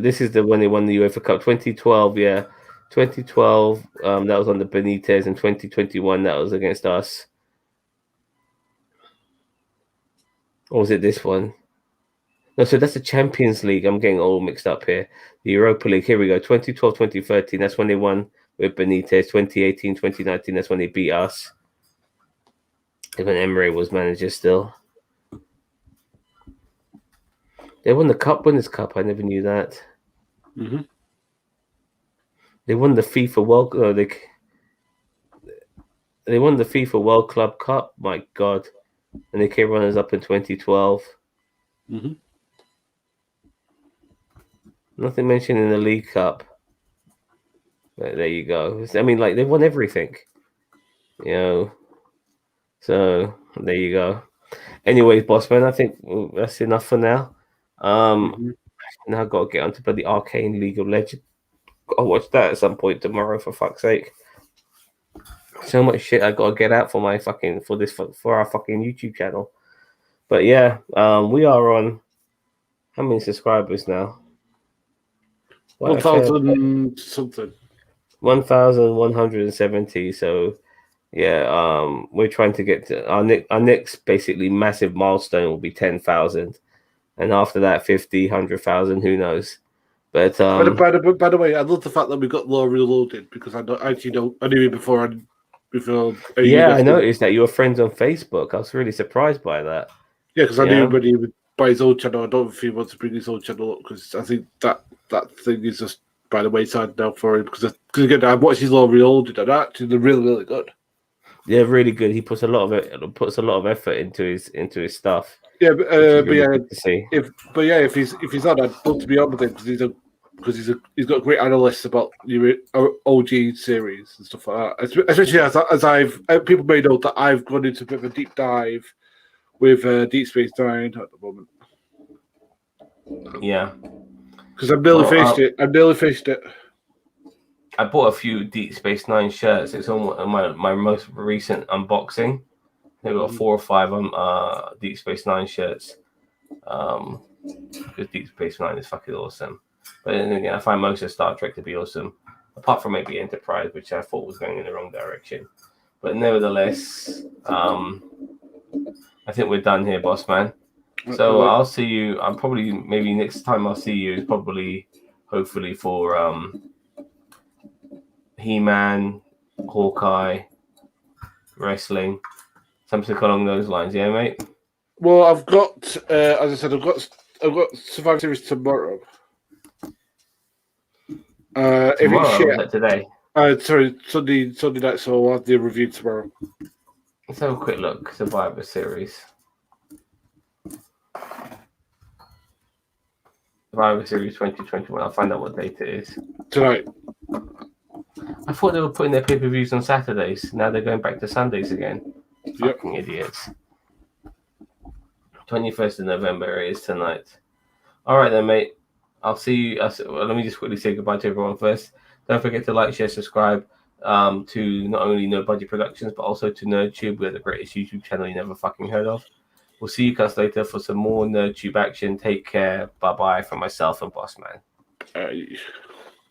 This is the one they won the UEFA Cup. 2012, yeah. 2012, that was on the Benitez. And 2021, that was against us. Or was it this one? No, so that's the Champions League. I'm getting all mixed up here. The Europa League. Here we go. 2012, 2013. That's when they won with Benitez. 2018, 2019. That's when they beat us. Even Emery was manager still. They won the Cup Winners' Cup. I never knew that. They won the FIFA World. They won the FIFA World Club Cup. My God, and they came runners up in 2012. Nothing mentioned in the League Cup. But there you go. I mean, like they won everything. So there you go. Anyways, Bossman, I think that's enough for now. Now I've got to get onto the Arcane League of Legends. I'll watch that at some point tomorrow, for fuck's sake. So much shit I gotta get out for our fucking YouTube channel. But yeah, we are on how many subscribers now? 1,000 something. 1,170. So yeah, we're trying to get to our next basically massive milestone will be 10,000, and after that 50, 100,000, who knows. But by the way, I love the fact that we got Law Reloaded because I knew him before. Yeah, I noticed that you were friends on Facebook. I was really surprised by that. Yeah, because I knew when he would buy his own channel. I don't know if he wants to bring his own channel up because I think that thing is just by the wayside now for him. Because again, I watched his Law Reloaded and actually they're really, really good. Yeah, really good. He puts a lot of effort into his stuff. Yeah, if he's on, I'd love to be on with him because he's got great analysts about your OG series and stuff like that. Especially as people may know that I've gone into a bit of a deep dive with Deep Space Nine at the moment. Yeah, because I've nearly finished it. I bought a few Deep Space Nine shirts. It's on my most recent unboxing. They've got 4 or 5 Deep Space Nine shirts. Because Deep Space Nine is fucking awesome. But then again, I find most of Star Trek to be awesome. Apart from maybe Enterprise, which I thought was going in the wrong direction. But nevertheless, I think we're done here, boss man. So I'll see you. I'm probably maybe next time I'll see you is probably hopefully for He-Man, Hawkeye, wrestling, something along those lines. Yeah, mate. Well, I've got, as I said, I've got Survivor Series tomorrow. Tomorrow, today? Sorry, Sunday night. So I'll have the review tomorrow. Let's have a quick look. Survivor Series. Survivor Series 2021. I'll find out what date it is. Tonight. I thought they were putting their pay-per-views on Saturdays. Now they're going back to Sundays again. Fucking idiots. 21st of November it is tonight. All right then, mate. I'll see you. Well, let me just quickly say goodbye to everyone first. Don't forget to like, share, subscribe to not only No Budget Productions, but also to NerdTube. We're the greatest YouTube channel you never fucking heard of. We'll see you guys later for some more NerdTube action. Take care. Bye-bye from myself and Bossman.